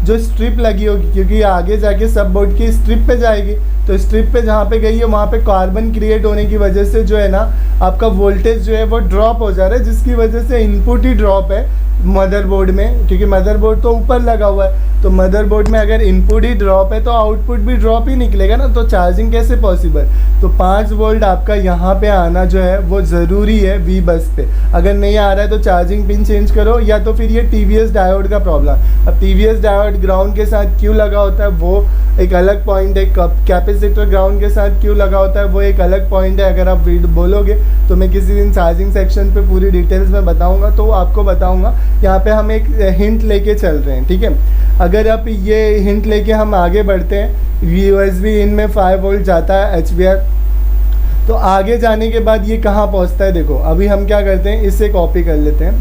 जो स्ट्रिप लगी होगी, क्योंकि आगे जाके सब बोर्ड की स्ट्रिप पे जाएगी, तो स्ट्रिप पे जहाँ पे गई है वहाँ पे कार्बन क्रिएट होने की वजह से जो है ना आपका वोल्टेज जो है वो ड्रॉप हो जा रहा है, जिसकी वजह से इनपुट ही ड्रॉप है मदरबोर्ड में, क्योंकि मदरबोर्ड तो ऊपर लगा हुआ है। तो मदरबोर्ड में अगर इनपुट ही ड्रॉप है तो आउटपुट भी ड्रॉप ही निकलेगा ना, तो चार्जिंग कैसे पॉसिबल। तो 5 वोल्ट आपका यहाँ पे आना जो है वो ज़रूरी है वी बस पे। अगर नहीं आ रहा है तो चार्जिंग पिन चेंज करो, या तो फिर ये TVS डायोड का प्रॉब्लम। अब TVS डायोड ग्राउंड के साथ क्यों लगा होता है वो एक अलग पॉइंट है, कैपेसिटर ग्राउंड के साथ क्यों लगा होता है वो एक अलग पॉइंट है। अगर आप बोलोगे तो मैं किसी दिन चार्जिंग सेक्शन पे पूरी डिटेल्स में बताऊंगा, तो आपको बताऊंगा। यहाँ पे हम एक हिंट लेके चल रहे हैं, ठीक है। अगर आप ये हिंट लेके हम आगे बढ़ते हैं, USB इन में 5 वोल्ट जाता है HVR, तो आगे जाने के बाद ये कहाँ पहुँचता है देखो। अभी हम क्या करते हैं, इससे कॉपी कर लेते हैं।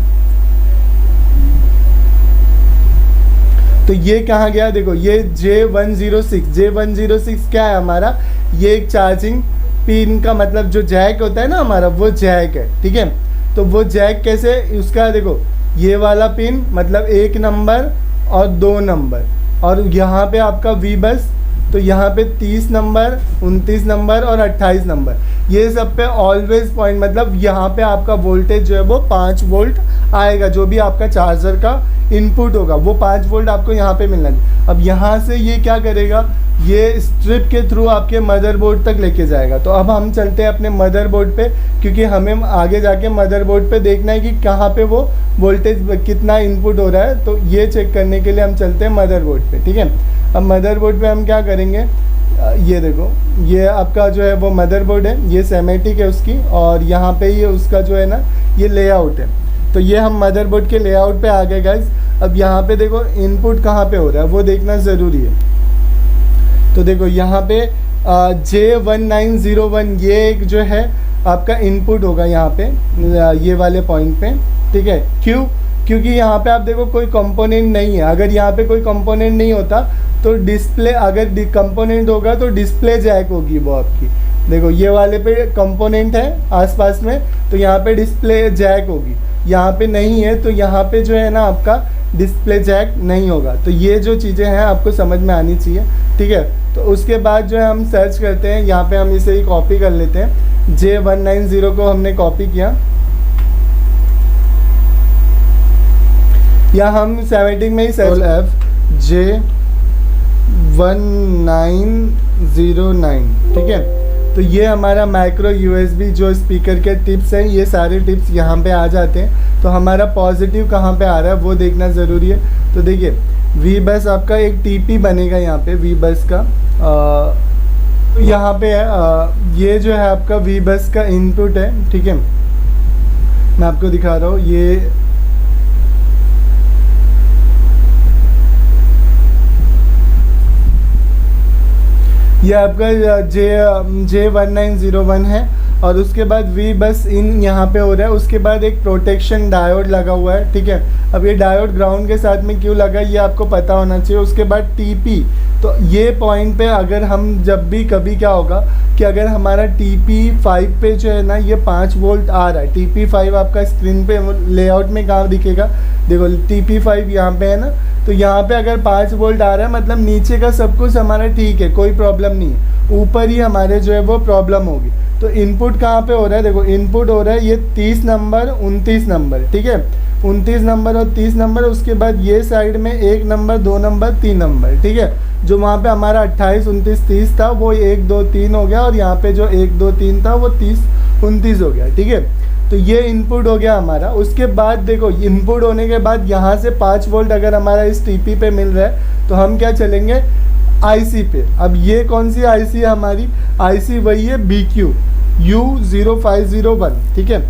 तो ये कहाँ गया देखो, ये J106 क्या है हमारा, ये एक चार्जिंग पिन का मतलब जो जैक होता है ना हमारा, वो जैक है, ठीक है। तो वो जैक कैसे, उसका देखो ये वाला पिन मतलब 1 नंबर और 2 नंबर, और यहाँ पे आपका वी बस, तो यहाँ पे 30 नंबर, 29 नंबर और 28 नंबर, ये सब पे ऑलवेज पॉइंट, मतलब यहाँ पे आपका वोल्टेज जो है वो 5 वोल्ट आएगा। जो भी आपका चार्जर का इनपुट होगा वो 5 वोल्ट आपको यहाँ पे मिलना चाहिए। अब यहाँ से ये क्या करेगा, ये स्ट्रिप के थ्रू आपके मदरबोर्ड तक लेके जाएगा। तो अब हम चलते हैं अपने मदरबोर्ड पे, क्योंकि हमें आगे जाके मदरबोर्ड पे देखना है कि कहाँ पे वो वोल्टेज कितना इनपुट हो रहा है। तो ये चेक करने के लिए हम चलते हैं मदरबोर्ड पे, ठीक है। अब मदरबोर्ड पे हम क्या करेंगे, ये देखो ये आपका जो है वो मदरबोर्ड है, ये सेमेटिक है उसकी, और यहाँ पे ये उसका जो है ना ये लेआउट है। तो ये हम मदरबोर्ड के लेआउट पे आ गए गाइस। अब यहाँ पे देखो इनपुट कहाँ पे हो रहा है वो देखना ज़रूरी है। तो देखो यहाँ पे J1901 ये एक जो है आपका इनपुट होगा यहाँ पे, ये वाले पॉइंट पे, ठीक है। क्यों, क्योंकि यहाँ पे आप देखो कोई कंपोनेंट नहीं है। अगर यहाँ पे कोई कंपोनेंट नहीं होता तो डिस्प्ले, अगर कंपोनेंट होगा तो डिस्प्ले जैक होगी वो आपकी। देखो ये वाले पे कंपोनेंट है आसपास में, तो यहाँ पे डिस्प्ले जैक होगी। यहाँ पे नहीं है तो यहाँ पे जो है ना आपका डिस्प्ले जैक नहीं होगा। तो ये जो चीज़ें हैं आपको समझ में आनी चाहिए, ठीक है। तो उसके बाद जो है हम सर्च करते हैं, यहाँ पे हम इसे ही कॉपी कर लेते हैं। J190 को हमने कॉपी किया, या हम 70 में ही सर्च J1909, ठीक है। तो ये हमारा माइक्रो USB जो स्पीकर के टिप्स हैं, ये सारे टिप्स यहाँ पे आ जाते हैं। तो हमारा पॉजिटिव कहाँ पे आ रहा है वो देखना ज़रूरी है। तो देखिए वी बस आपका एक TP बनेगा यहाँ पे वी बस का, तो यहाँ पे ये जो है आपका वी बस का इनपुट है, ठीक है। मैं आपको दिखा रहा हूँ, ये आपका J1901 है, और उसके बाद वी बस इन यहाँ पे हो रहा है। उसके बाद एक प्रोटेक्शन डायोड लगा हुआ है, ठीक है। अब ये डायोड ग्राउंड के साथ में क्यों लगा ये आपको पता होना चाहिए। उसके बाद TP, तो ये पॉइंट पे अगर हम जब भी कभी क्या होगा कि अगर हमारा TP5 पे जो है ना ये 5 वोल्ट आ रहा है, TP5 आपका स्क्रीन पे लेआउट में कहाँ दिखेगा, देखो TP5 यहाँ पे है ना, तो यहाँ पे अगर 5 वोल्ट आ रहा है मतलब नीचे का सब कुछ हमारा ठीक है, कोई प्रॉब्लम नहीं है। ऊपर ही हमारे जो है वो प्रॉब्लम होगी। तो इनपुट कहाँ पे हो रहा है, देखो इनपुट हो रहा है ये 30 नंबर 29 नंबर, ठीक है। 29 नंबर और 30 नंबर, उसके बाद ये साइड में 1 नंबर 2 नंबर 3 नंबर, ठीक है। जो वहाँ पे हमारा 28 29 30 था वो 1 2 3 हो गया, और यहाँ पे जो 1 2 3 था वो 30 29 हो गया, ठीक है। तो ये इनपुट हो गया हमारा। उसके बाद देखो इनपुट होने के बाद यहाँ से 5 वोल्ट अगर हमारा इस टीपी पे मिल रहा है तो हम क्या चलेंगे आईसी पे। अब ये कौन सी आईसी है हमारी, आईसी वही है BQ U0501, ठीक है,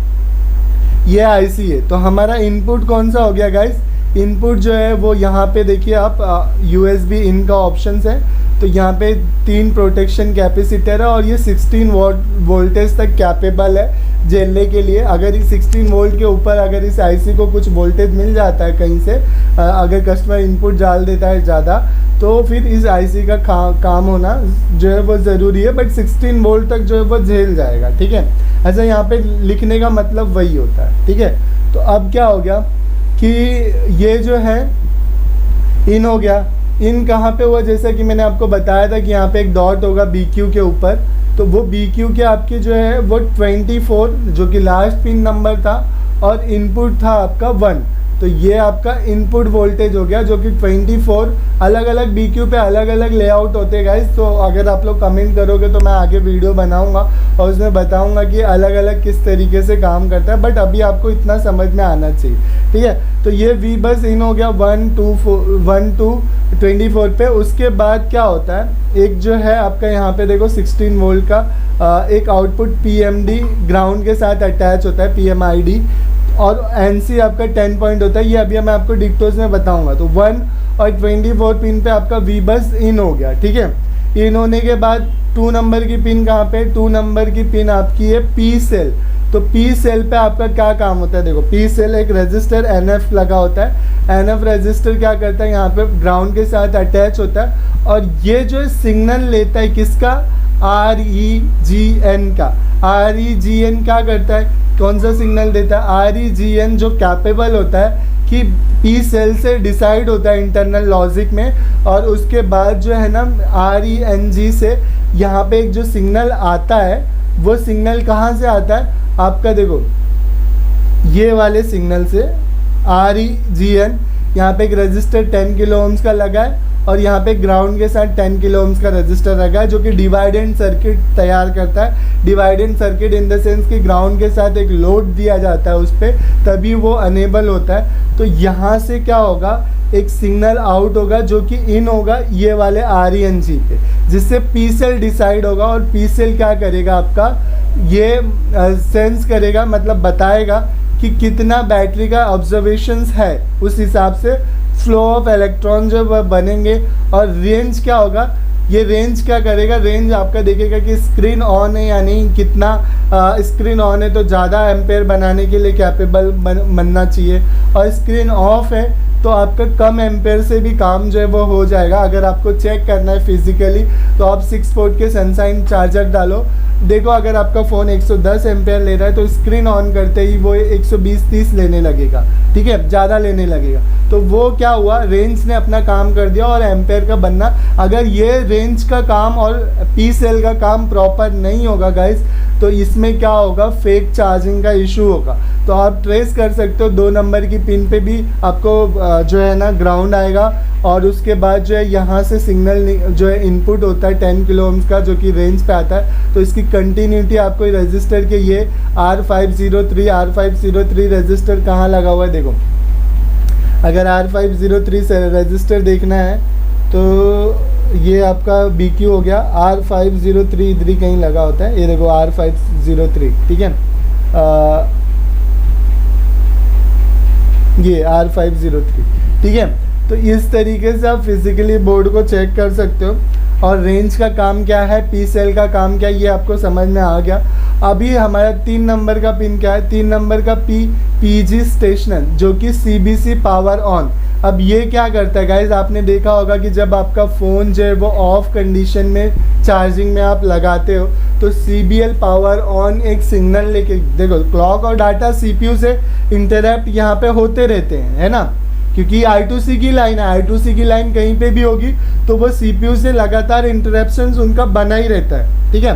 ये आईसी है। तो हमारा इनपुट कौन सा हो गया गाइस, इनपुट जो है वो यहाँ पे देखिए आप USB इन का ऑप्शन है। तो यहाँ पे 3 प्रोटेक्शन कैपेसिटर है और ये 16 वोल्टेज तक कैपेबल है झेलने के लिए। अगर इस 16 वोल्ट के ऊपर अगर इस आईसी को कुछ वोल्टेज मिल जाता है कहीं से, अगर कस्टमर इनपुट डाल देता है ज़्यादा, तो फिर इस आईसी का काम होना जो है वो ज़रूरी है, बट 16 वोल्ट तक जो है वो झेल जाएगा, ठीक है। ऐसा यहाँ पे लिखने का मतलब वही होता है, ठीक है। तो अब क्या हो गया कि ये जो है इन हो गया। इन कहाँ पे हुआ, जैसा कि मैंने आपको बताया था कि यहाँ पे एक डॉट होगा BQ के ऊपर, तो वो BQ के आपके जो है वो 24 जो कि लास्ट पिन नंबर था और इनपुट था आपका 1। तो ये आपका इनपुट वोल्टेज हो गया जो कि 24। अलग अलग BQ पे अलग अलग लेआउट होते हैं गाइस। तो अगर आप लोग कमेंट करोगे तो मैं आगे वीडियो बनाऊंगा और उसमें बताऊंगा कि अलग अलग किस तरीके से काम करता है, बट अभी आपको इतना समझ में आना चाहिए, ठीक है। तो ये V बस इन हो गया 1 2 24 पे। उसके बाद क्या होता है, एक जो है आपका यहाँ पे देखो 16 वोल्ट का एक आउटपुट PMD ग्राउंड के साथ अटैच होता है, PMID, और NC आपका 10 पॉइंट होता है। ये अभी मैं आपको डिक्टोज में बताऊंगा। तो 1 और 24 पिन पे आपका V बस इन हो गया, ठीक है। इन होने के बाद 2 नंबर की पिन कहाँ पे, 2 नंबर की पिन आपकी है P सेल। तो P सेल पे आपका क्या काम होता है, देखो P सेल एक रजिस्टर NF लगा होता है। NF रजिस्टर क्या करता है, यहाँ पे ग्राउंड के साथ अटैच होता है और ये जो सिग्नल लेता है किसका, REGN का। REGN क्या करता है, कौन सा सिग्नल देता है, REGN जो कैपेबल होता है कि P सेल से डिसाइड होता है इंटरनल लॉजिक में, और उसके बाद जो है ना RENG से यहाँ पे एक जो सिग्नल आता है वो सिग्नल कहाँ से आता है आपका, देखो ये वाले सिग्नल से REGN। यहाँ पे एक रजिस्टर 10 किलो ओम्स का लगा है और यहाँ पे ग्राउंड के साथ 10 किलो ओम्स का रजिस्टर लगा है जो कि डिवाइड एंड सर्किट तैयार करता है। Divide and circuit in the sense कि ग्राउंड के साथ एक लोड दिया जाता है उस पर, तभी वो अनेबल होता है। तो यहाँ से क्या होगा, एक सिग्नल आउट होगा जो कि इन होगा ये वाले RENG पे, जिससे P सेल डिसाइड होगा। और P सेल क्या करेगा आपका, ये सेंस करेगा, मतलब बताएगा कि कितना बैटरी का ऑब्जर्वेशंस है, उस हिसाब से फ्लो ऑफ इलेक्ट्रॉन जो वह बनेंगे। और रेंज क्या होगा, ये रेंज क्या करेगा, रेंज आपका देखेगा कि स्क्रीन ऑन है या नहीं, कितना स्क्रीन ऑन है तो ज़्यादा एम्पेयर बनाने के लिए कैपेबल बनना चाहिए, और स्क्रीन ऑफ है तो आपका कम एम्पेयर से भी काम जो है वो हो जाएगा। अगर आपको चेक करना है फिजिकली तो आप 6 वोल्ट के सनशाइन चार्जर डालो, देखो अगर आपका फ़ोन 110 एम्पेयर ले रहा है तो स्क्रीन ऑन करते ही वो 120-30 लेने लगेगा, ठीक है, ज़्यादा लेने लगेगा। तो वो क्या हुआ, रेंज ने अपना काम कर दिया और एम्पेयर का बनना। अगर ये रेंज का काम और P सेल का काम प्रॉपर नहीं होगा गाइस, तो इसमें क्या होगा, फेक चार्जिंग का इशू होगा। तो आप ट्रेस कर सकते हो 2 नंबर की पिन पे भी आपको जो है ना ग्राउंड आएगा, और उसके बाद जो है यहाँ से सिग्नल जो है इनपुट होता है 10 किलो ओम्स का जो कि रेंज पे आता है। तो इसकी कंटिन्यूटी आपको रजिस्टर के ये R503 रजिस्टर कहाँ लगा हुआ है, देखो अगर R503 से रजिस्टर देखना है तो ये आपका BQ हो गया। R503 इधर ही कहीं लगा होता है, ये देखो R503, ठीक है, ये R503, ठीक है। तो इस तरीके से आप फिजिकली बोर्ड को चेक कर सकते हो। और रेंज का काम क्या है, P सेल का काम क्या है, ये आपको समझ में आ गया। अभी हमारा 3 नंबर का पिन क्या है, 3 नंबर का PG स्टेशन जो कि CBC पावर ऑन। अब ये क्या करता है गाइज, आपने देखा होगा कि जब आपका फ़ोन जो है वो ऑफ कंडीशन में चार्जिंग में आप लगाते हो तो CBL पावर ऑन एक सिग्नल लेके, देखो क्लॉक और डाटा CPU से इंटरप्ट यहाँ पे होते रहते हैं, है ना, क्योंकि I2C की लाइन है। I2C की लाइन कहीं पे भी होगी तो वो CPU से लगातार इंटरप्शंस उनका बना ही रहता है, ठीक है।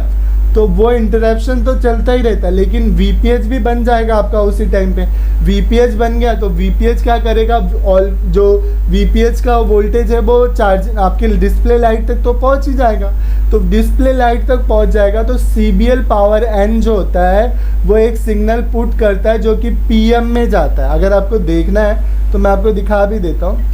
तो वो इंटरप्शन तो चलता ही रहता है, लेकिन वीपीएच भी बन जाएगा आपका उसी टाइम पे। वीपीएच बन गया तो वीपीएच क्या करेगा, ऑल जो वीपीएच का वोल्टेज है वो चार्ज आपके डिस्प्ले लाइट तक तो पहुंच ही जाएगा। तो डिस्प्ले लाइट तक पहुंच जाएगा तो सीबीएल पावर एन जो होता है वो एक सिग्नल पुट करता है जो कि पीएम में जाता है। अगर आपको देखना है तो मैं आपको दिखा भी देता हूँ।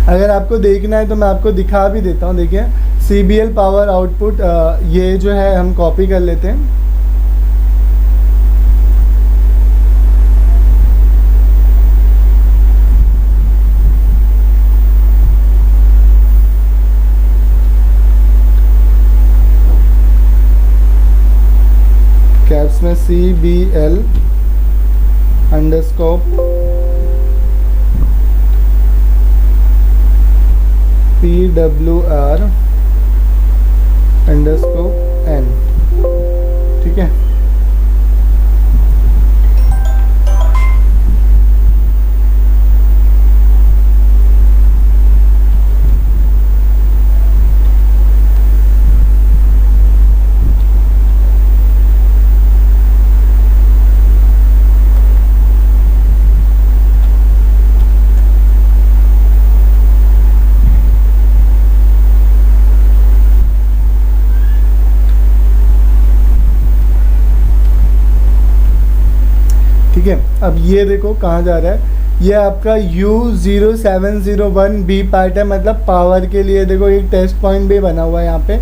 अगर आपको देखना है तो मैं आपको दिखा भी देता हूँ। देखिए सीबीएल पावर आउटपुट, ये जो है हम कॉपी कर लेते हैं। कैप्स में CBL अंडरस्कोप PWR अंडरस्कोप N, ठीक है। ठीक है, अब ये देखो कहाँ जा रहा है, ये आपका U0701B पार्ट है, मतलब पावर के लिए। देखो एक टेस्ट पॉइंट भी बना हुआ है यहाँ पे,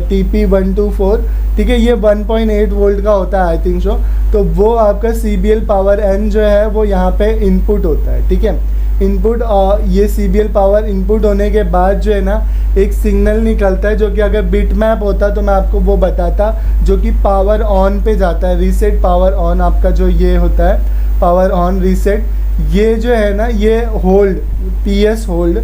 TP124, ठीक है। ये 1.8 वोल्ट का होता है आई थिंक सो। तो वो आपका CBL पावर N जो है वो यहाँ पे इनपुट होता है, ठीक है। इनपुट, ये CBL पावर इनपुट होने के बाद जो है ना एक सिग्नल निकलता है जो कि अगर बिट मैप होता तो मैं आपको वो बताता, जो कि पावर ऑन पे जाता है, रीसेट पावर ऑन आपका जो ये होता है पावर ऑन रीसेट। ये जो है ना ये होल्ड PS होल्ड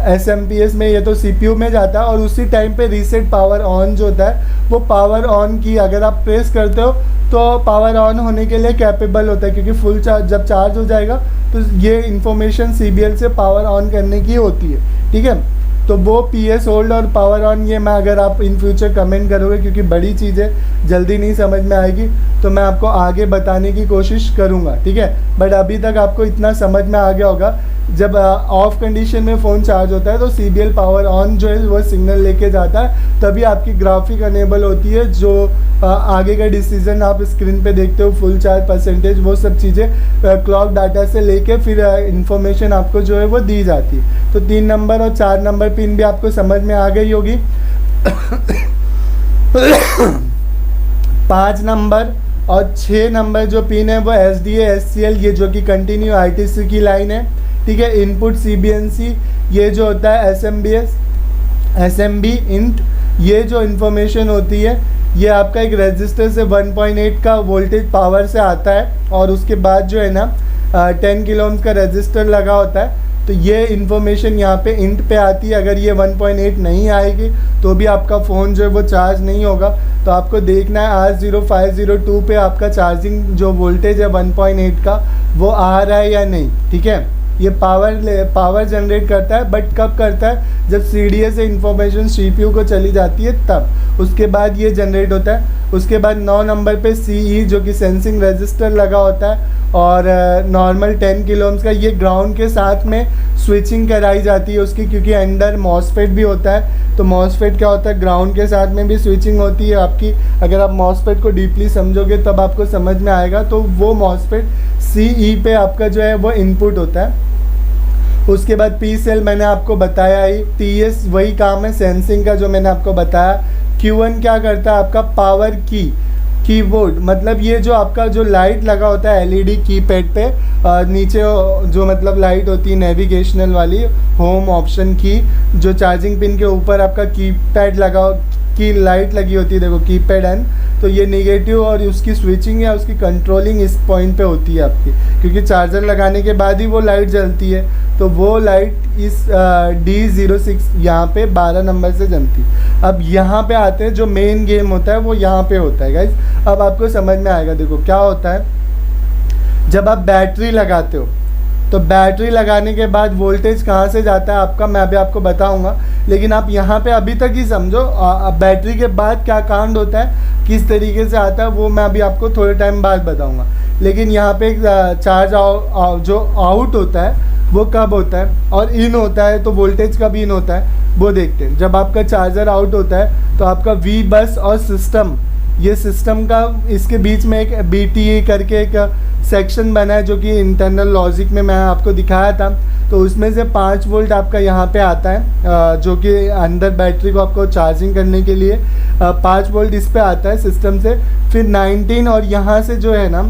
SMPS में ये तो CPU में जाता है, और उसी टाइम पे रीसेट पावर ऑन जो होता है वो पावर ऑन की अगर आप प्रेस करते हो तो पावर ऑन होने के लिए कैपेबल होता है, क्योंकि फुल चार्ज जब चार्ज हो जाएगा तो ये इन्फॉर्मेशन CBL से पावर ऑन करने की होती है, ठीक है। तो वो PS होल्ड और पावर ऑन, ये मैं अगर आप इन फ्यूचर कमेंट करोगे, क्योंकि बड़ी चीज़ें जल्दी नहीं समझ में आएगी तो मैं आपको आगे बताने की कोशिश करूँगा, ठीक है। बट अभी तक आपको इतना समझ में आ गया होगा, जब ऑफ कंडीशन में फ़ोन चार्ज होता है तो CBL पावर ऑन जो है वो सिग्नल लेके जाता है, तभी आपकी ग्राफिक अनेबल होती है। जो आगे का डिसीजन आप स्क्रीन पे देखते हो, फुल चार्ज परसेंटेज, वो सब चीज़ें क्लॉक डाटा से लेके फिर इंफॉर्मेशन आपको जो है वो दी जाती है। तो 3 नंबर और 4 नंबर पिन भी आपको समझ में आ गई होगी। 5 नंबर और 6 नंबर जो पिन है वो SDA SCL, ये जो कि कंटिन्यू ITC की लाइन है, ठीक है। इनपुट CBNC, ये जो होता है SMB इंट, ये जो इन्फॉर्मेशन होती है ये आपका एक रजिस्टर से 1.8 का वोल्टेज पावर से आता है, और उसके बाद जो है ना 10 किलो ओम्स का रजिस्टर लगा होता है। तो ये इन्फॉर्मेशन यहाँ पे इंट पे आती है। अगर ये 1.8 नहीं आएगी तो भी आपका फ़ोन जो है वो चार्ज नहीं होगा। तो आपको देखना है R0502 पे आपका चार्जिंग जो वोल्टेज है 1.8 का वो आ रहा है या नहीं, ठीक है। ये पावर जनरेट करता है, बट कब करता है, जब CDA से इंफॉर्मेशन CPU को चली जाती है तब, उसके बाद ये जनरेट होता है। उसके बाद 9 नंबर पे CE जो कि सेंसिंग रजिस्टर लगा होता है, और नॉर्मल 10 किलो ओम्स का, ये ग्राउंड के साथ में स्विचिंग कराई जाती है उसकी, क्योंकि अंडर MOSFET भी होता है। तो MOSFEट क्या होता है, ग्राउंड के साथ में भी स्विचिंग होती है आपकी। अगर आप MOSFEट को डीपली समझोगे तब आपको समझ में आएगा। तो वो MOSFEट CE पे आपका जो है वो इनपुट होता है। उसके बाद P सेल मैंने आपको बताया ही, TS वही काम है सेंसिंग का जो मैंने आपको बताया। Q1 क्या करता है, आपका पावर कीबोर्ड, मतलब ये जो आपका जो लाइट लगा होता है LED कीपैड पे, नीचे जो मतलब लाइट होती है नेविगेशनल वाली, होम ऑप्शन की, जो चार्जिंग पिन के ऊपर आपका कीपैड लगा की लाइट लगी होती है, देखो कीपैड एन। तो ये नेगेटिव और उसकी स्विचिंग या उसकी कंट्रोलिंग इस पॉइंट पे होती है आपकी, क्योंकि चार्जर लगाने के बाद ही वो लाइट जलती है। तो वो लाइट इस D06 यहाँ पे 12 नंबर से जलती है। अब यहाँ पे आते हैं, जो मेन गेम होता है वो यहाँ पे होता है गाइज। अब आपको समझ में आएगा। देखो क्या होता है, जब आप बैटरी लगाते हो तो बैटरी लगाने के बाद वोल्टेज कहाँ से जाता है आपका, मैं अभी आपको बताऊंगा, लेकिन आप यहाँ पे अभी तक ही समझो बैटरी के बाद क्या कांड होता है, किस तरीके से आता है, वो मैं अभी आपको थोड़े टाइम बाद बताऊंगा। लेकिन यहाँ पे एक चार्ज जो आउट होता है वो कब होता है और इन होता है, तो वोल्टेज कब इन होता है वो देखते हैं। जब आपका चार्जर आउट होता है तो आपका वी बस और सिस्टम, ये सिस्टम का इसके बीच में एक BTE करके एक सेक्शन बना है जो कि इंटरनल लॉजिक में मैं आपको दिखाया था। तो उसमें से 5 वोल्ट आपका यहाँ पे आता है जो कि अंदर बैटरी को आपको चार्जिंग करने के लिए 5 वोल्ट इस पे आता है सिस्टम से। फिर 19 और यहाँ से जो है ना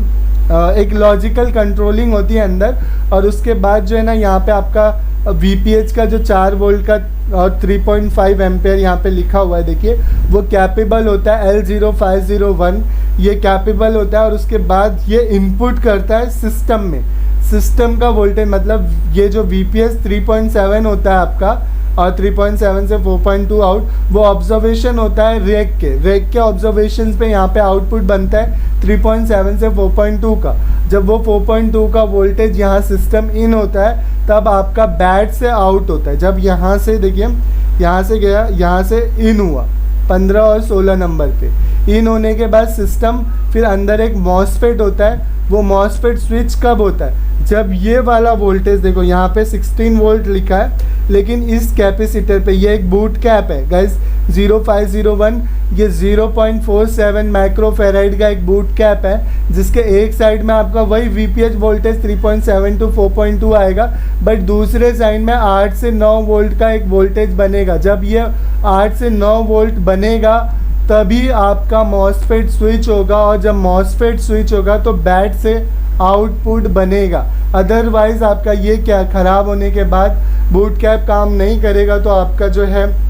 एक लॉजिकल कंट्रोलिंग होती है अंदर, और उसके बाद जो है ना यहाँ पे आपका VPH का जो 4 वोल्ट का और 3.5 एम्पेयर यहाँ पे लिखा हुआ है, देखिए वो कैपेबल होता है L0501, ये कैपेबल होता है। और उसके बाद ये इनपुट करता है सिस्टम में, सिस्टम का वोल्टेज, मतलब ये जो VPH 3.7 होता है आपका और 3.7 से 4.2 आउट, वो ऑब्जर्वेशन होता है रेक के ऑब्जर्वेशन पे यहाँ पे आउटपुट बनता है 3.7 से 4.2 का। जब वो 4.2 का वोल्टेज यहाँ सिस्टम इन होता है तब आपका बैट से आउट होता है। जब यहाँ से देखिए, यहाँ से गया, यहाँ से इन हुआ 15 और 16 नंबर पे, इन होने के बाद सिस्टम, फिर अंदर एक मॉसफेट होता है। वो मॉसफेट स्विच कब होता है, जब ये वाला वोल्टेज देखो यहाँ पे 16 वोल्ट लिखा है, लेकिन इस कैपेसिटर पे ये एक बूट कैप है गाइस 0501, ये 0.47 माइक्रोफेराइड का एक बूट कैप है, जिसके एक साइड में आपका वही VPH वोल्टेज 3.7 टू 4.2 आएगा, बट दूसरे साइड में 8 से 9 वोल्ट का एक वोल्टेज बनेगा। जब ये 8 से 9 वोल्ट बनेगा तभी आपका मॉसफेट स्विच होगा, और जब मॉसफेट स्विच होगा तो बैट से आउटपुट बनेगा। अदरवाइज आपका ये क्या ख़राब होने के बाद बूट कैप काम नहीं करेगा, तो आपका जो है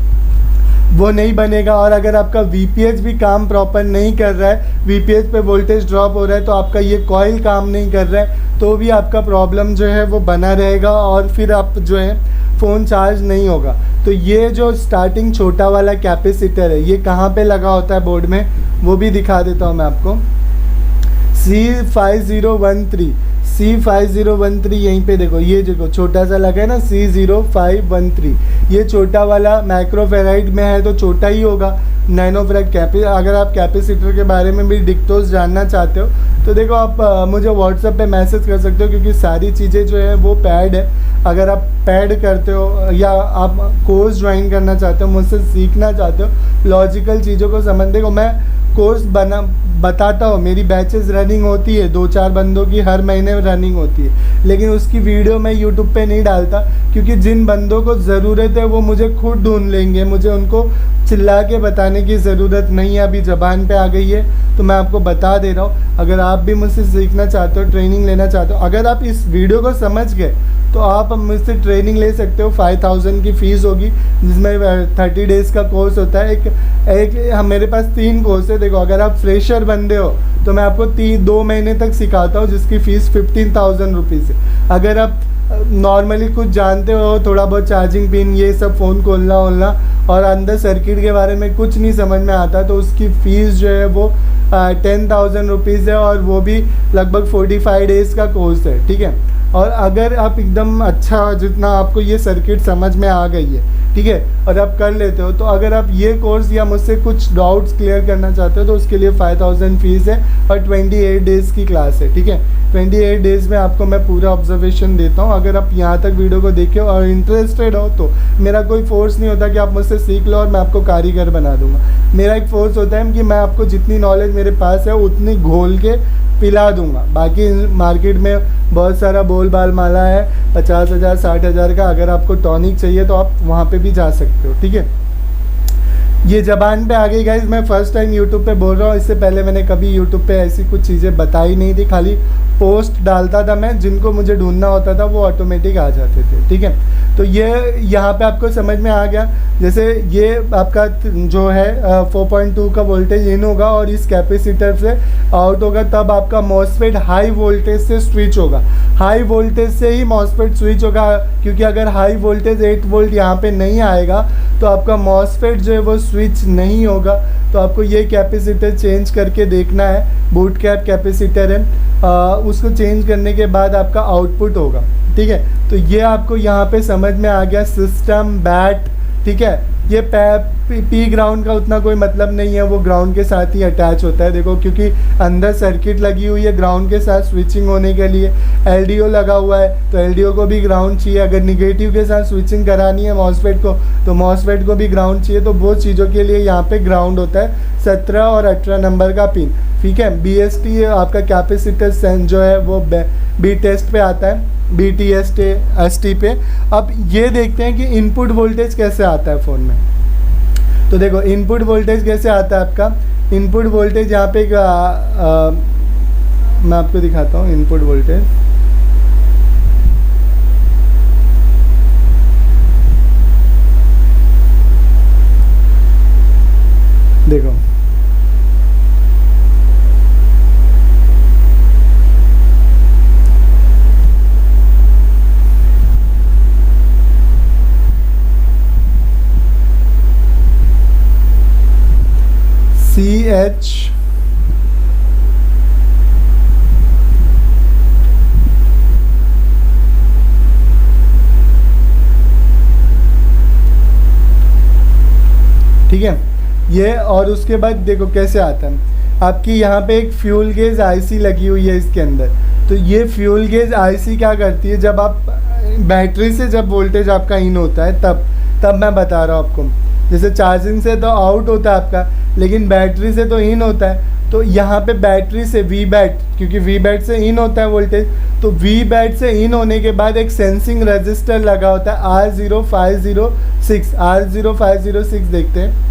वो नहीं बनेगा। और अगर आपका VPH भी काम प्रॉपर नहीं कर रहा है, VPH पे वोल्टेज ड्रॉप हो रहा है, तो आपका ये कॉइल काम नहीं कर रहा है, तो भी आपका प्रॉब्लम जो है वो बना रहेगा, और फिर आप जो है फ़ोन चार्ज नहीं होगा। तो ये जो स्टार्टिंग छोटा वाला कैपेसिटर है, ये कहाँ पे लगा होता है बोर्ड में, वो भी दिखा देता हूँ मैं आपको। C5013 यहीं पे देखो, ये देखो छोटा सा लगा है ना C0513, ये छोटा वाला माइक्रोफेराइड में है तो छोटा ही होगा। नैनोफेराइड अगर आप कैपेसिटर के बारे में भी डिक्टोस जानना चाहते हो तो देखो आप मुझे व्हाट्सएप पे मैसेज कर सकते हो, क्योंकि सारी चीज़ें जो है वो पैड है। अगर आप पैड करते हो या आप कोर्स ज्वाइन करना चाहते हो, मुझसे सीखना चाहते हो लॉजिकल चीज़ों को समझ, देखो मैं कोर्स बताता हूँ, मेरी बैचेस रनिंग होती है, 2-4 बंदों की हर महीने रनिंग होती है, लेकिन उसकी वीडियो मैं यूट्यूब पे नहीं डालता, क्योंकि जिन बंदों को ज़रूरत है वो मुझे खुद ढूंढ लेंगे, मुझे उनको चिल्ला के बताने की ज़रूरत नहीं है, अभी ज़बान पे आ गई है तो मैं आपको बता दे रहा हूँ। अगर आप भी मुझसे सीखना चाहते हो, ट्रेनिंग लेना चाहते हो, अगर आप इस वीडियो को समझ गए तो आप मुझसे ट्रेनिंग ले सकते हो। 5000 की फ़ीस होगी, जिसमें 30 डेज़ का कोर्स होता है। एक मेरे पास 3 कोर्स है। देखो अगर आप फ्रेशर बंदे हो तो मैं आपको 2 महीने तक सिखाता हूँ, जिसकी फ़ीस 15,000 रुपीज़ है। अगर आप नॉर्मली कुछ जानते हो, थोड़ा बहुत चार्जिंग पिन ये सब फ़ोन खोलना और अंदर सर्किट के बारे में कुछ नहीं समझ में आता, तो उसकी फ़ीस जो है वो 10,000 रुपीज़ है, और वो भी लगभग 45 डेज़ का कोर्स है, ठीक है। और अगर आप एकदम अच्छा, जितना आपको ये सर्किट समझ में आ गई है, ठीक है, और आप कर लेते हो, तो अगर आप ये कोर्स या मुझसे कुछ डाउट्स क्लियर करना चाहते हो तो उसके लिए 5,000 फ़ीस है, और 28 डेज़ की क्लास है, ठीक है। 28 डेज़ में आपको मैं पूरा ऑब्जर्वेशन देता हूँ। अगर आप यहाँ तक वीडियो को देखे और इंटरेस्टेड हो तो मेरा कोई फोर्स नहीं होता कि आप मुझसे सीख लो और मैं आपको कारीगर बना दूँगा। मेरा एक फोर्स होता है कि मैं आपको जितनी नॉलेज मेरे पास है उतनी घोल के पिला दूंगा। बाकी मार्केट में बहुत सारा बोल बाल माला है 50,000 60,000 का। अगर आपको टॉनिक चाहिए तो आप वहाँ पे भी जा सकते हो, ठीक है। ये ज़बान पे आ गई गाइज, मैं फ़र्स्ट टाइम यूट्यूब पे बोल रहा हूँ। इससे पहले मैंने कभी यूट्यूब पे ऐसी कुछ चीज़ें बताई नहीं थी, खाली पोस्ट डालता था मैं, जिनको मुझे ढूंढना होता था वो ऑटोमेटिक आ जाते थे, ठीक है। तो ये यहाँ पे आपको समझ में आ गया। जैसे ये आपका जो है 4.2 का वोल्टेज इन होगा और इस कैपेसिटर से आउट होगा, तब आपका मॉसफेट हाई वोल्टेज से स्विच होगा। हाई वोल्टेज से ही मॉसफेट स्विच होगा, क्योंकि अगर हाई वोल्टेज 8 वोल्ट यहाँ पे नहीं आएगा तो आपका मॉसफेट जो है वो स्विच नहीं होगा। तो आपको ये कैपेसिटर चेंज करके देखना है, बूट कैप कैपेसिटर है, उसको चेंज करने के बाद आपका आउटपुट होगा। ठीक है, तो ये आपको यहाँ पे समझ में आ गया, सिस्टम बैट। ठीक है, ये पी ग्राउंड का उतना कोई मतलब नहीं है, वो ग्राउंड के साथ ही अटैच होता है। देखो, क्योंकि अंदर सर्किट लगी हुई है ग्राउंड के साथ स्विचिंग होने के लिए, एलडीओ लगा हुआ है तो एलडीओ को भी ग्राउंड चाहिए। अगर निगेटिव के साथ स्विचिंग करानी है मॉसफेट को तो मॉसफेट को भी ग्राउंड चाहिए। तो बहुत चीज़ों के लिए यहाँ पे ग्राउंड होता है, 17 और 18 नंबर का पिन। ठीक है, BST आपका कैपेसिटर सेंस जो है वो बी टेस्ट पे आता है, BTST पे। अब ये देखते हैं कि इनपुट वोल्टेज कैसे आता है फ़ोन में। तो देखो, इनपुट वोल्टेज कैसे आता है आपका। इनपुट वोल्टेज यहाँ पे मैं आपको दिखाता हूँ इनपुट वोल्टेज। देखो, CH ठीक है ये, और उसके बाद देखो कैसे आता है। आपकी यहाँ पे एक फ्यूल गेज आईसी लगी हुई है इसके अंदर। तो ये फ्यूल गेज आईसी क्या करती है, जब आप बैटरी से जब वोल्टेज आपका इन होता है तब मैं बता रहा हूँ आपको। जैसे चार्जिंग से तो आउट होता है आपका, लेकिन बैटरी से तो इन होता है। तो यहाँ पे बैटरी से वी बैट, क्योंकि वी बैट से इन होता है वोल्टेज, तो वी बैट से इन होने के बाद एक सेंसिंग रजिस्टर लगा होता है R0506। R0506 देखते हैं।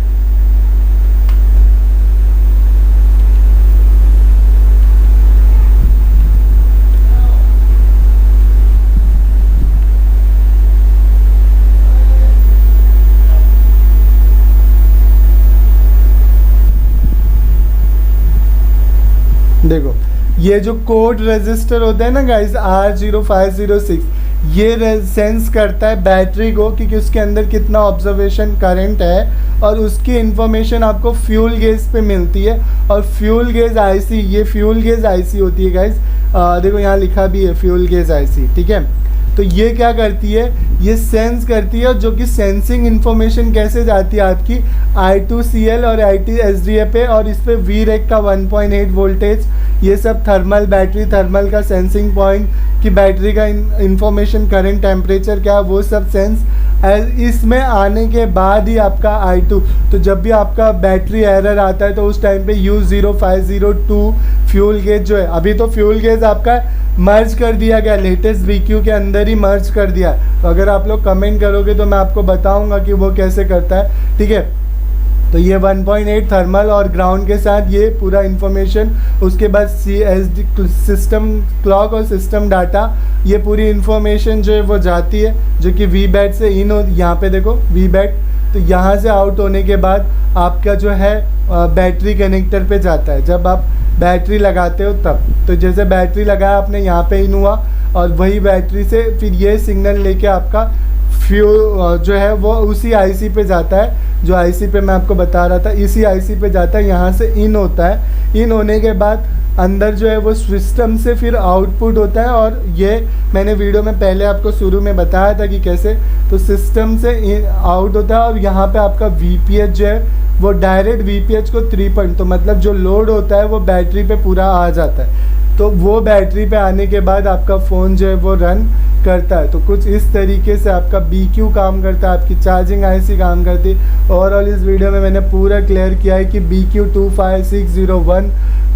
देखो, ये जो कोड रजिस्टर होता है ना गाइस, R0506, ये सेंस करता है बैटरी को, क्योंकि उसके अंदर कितना ऑब्जर्वेशन करंट है और उसकी इंफॉर्मेशन आपको फ्यूल गेज पे मिलती है। और फ्यूल गेज आईसी, ये फ्यूल गेज आईसी होती है गाइस। देखो यहाँ लिखा भी है फ्यूल गेज आईसी। ठीक है, तो ये क्या करती है, ये सेंस करती है, जो कि सेंसिंग इन्फॉर्मेशन कैसे जाती है आपकी I2CL और I2SDA पे, और इस पे VREC का 1.8 वोल्टेज, ये सब थर्मल, बैटरी थर्मल का सेंसिंग पॉइंट कि बैटरी का इंफॉर्मेशन, करंट, टेम्परेचर क्या, वो सब सेंस इसमें आने के बाद ही आपका I2। तो जब भी आपका बैटरी एरर आता है तो उस टाइम पे U0502 फ्यूल गेज जो है, अभी तो फ्यूल गेज आपका मर्ज कर दिया गया, लेटेस्ट BQ के अंदर ही मर्ज कर दिया। तो अगर आप लोग कमेंट करोगे तो मैं आपको बताऊंगा कि वो कैसे करता है। ठीक है, तो ये 1.8 थर्मल और ग्राउंड के साथ ये पूरा इन्फॉर्मेशन, उसके बाद CSD सिस्टम क्लॉक और सिस्टम डाटा, ये पूरी इन्फॉर्मेशन जो है वो जाती है, जो कि वी बैट से इन हो। यहाँ पे देखो वी बैट, तो यहाँ से आउट होने के बाद आपका जो है बैटरी कनेक्टर पे जाता है। जब आप बैटरी लगाते हो तब, तो जैसे बैटरी लगाया आपने, यहाँ पे इन हुआ, और वही बैटरी से फिर ये सिग्नल लेके आपका फ्यूल जो है वो उसी आईसी पे जाता है, जो आईसी पे मैं आपको बता रहा था, इसी आईसी पे जाता है। यहाँ से इन होता है, इन होने के बाद अंदर जो है वो सिस्टम से फिर आउटपुट होता है। और ये मैंने वीडियो में पहले आपको शुरू में बताया था कि कैसे, तो सिस्टम से आउट होता है, और यहाँ पे आपका VPH जो है वो डायरेक्ट VPH को 3 पॉइंट, तो मतलब जो लोड होता है वो बैटरी पे पूरा आ जाता है। तो वो बैटरी पे आने के बाद आपका फ़ोन जो है वो रन करता है। तो कुछ इस तरीके से आपका BQ काम करता है, आपकी चार्जिंग IC काम करती है। ओवरऑल इस वीडियो में मैंने पूरा क्लियर किया है कि BQ25601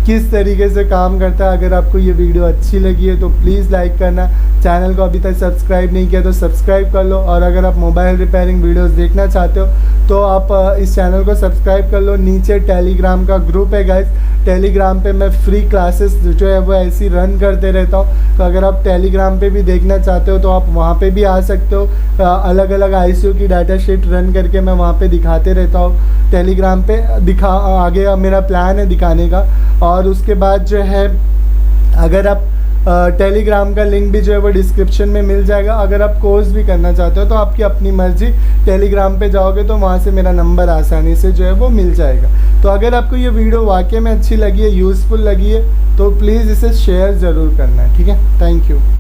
किस तरीके से काम करता है। अगर आपको ये वीडियो अच्छी लगी है तो प्लीज़ लाइक करना, चैनल को अभी तक सब्सक्राइब नहीं किया तो सब्सक्राइब कर लो, और अगर आप मोबाइल रिपेयरिंग वीडियोस देखना चाहते हो तो आप इस चैनल को सब्सक्राइब कर लो। नीचे टेलीग्राम का ग्रुप है गाइस, टेलीग्राम पे मैं फ्री क्लासेस जो है वो ऐसी रन करते रहता हूँ। तो अगर आप टेलीग्राम पे भी देखना चाहते हो तो आप वहाँ पे भी आ सकते हो। अलग अलग ICU की डाटा शीट रन करके मैं वहाँ पे दिखाते रहता हूँ टेलीग्राम पे। आगे मेरा प्लान है दिखाने का। और उसके बाद जो है, अगर आप टेलीग्राम का लिंक भी जो है वो डिस्क्रिप्शन में मिल जाएगा। अगर आप कोर्स भी करना चाहते हो तो आपकी अपनी मर्जी, टेलीग्राम पे जाओगे तो वहाँ से मेरा नंबर आसानी से जो है वो मिल जाएगा। तो अगर आपको ये वीडियो वाकई में अच्छी लगी है, यूज़फुल लगी है, तो प्लीज़ इसे शेयर ज़रूर करना है, ठीक है। Thank you.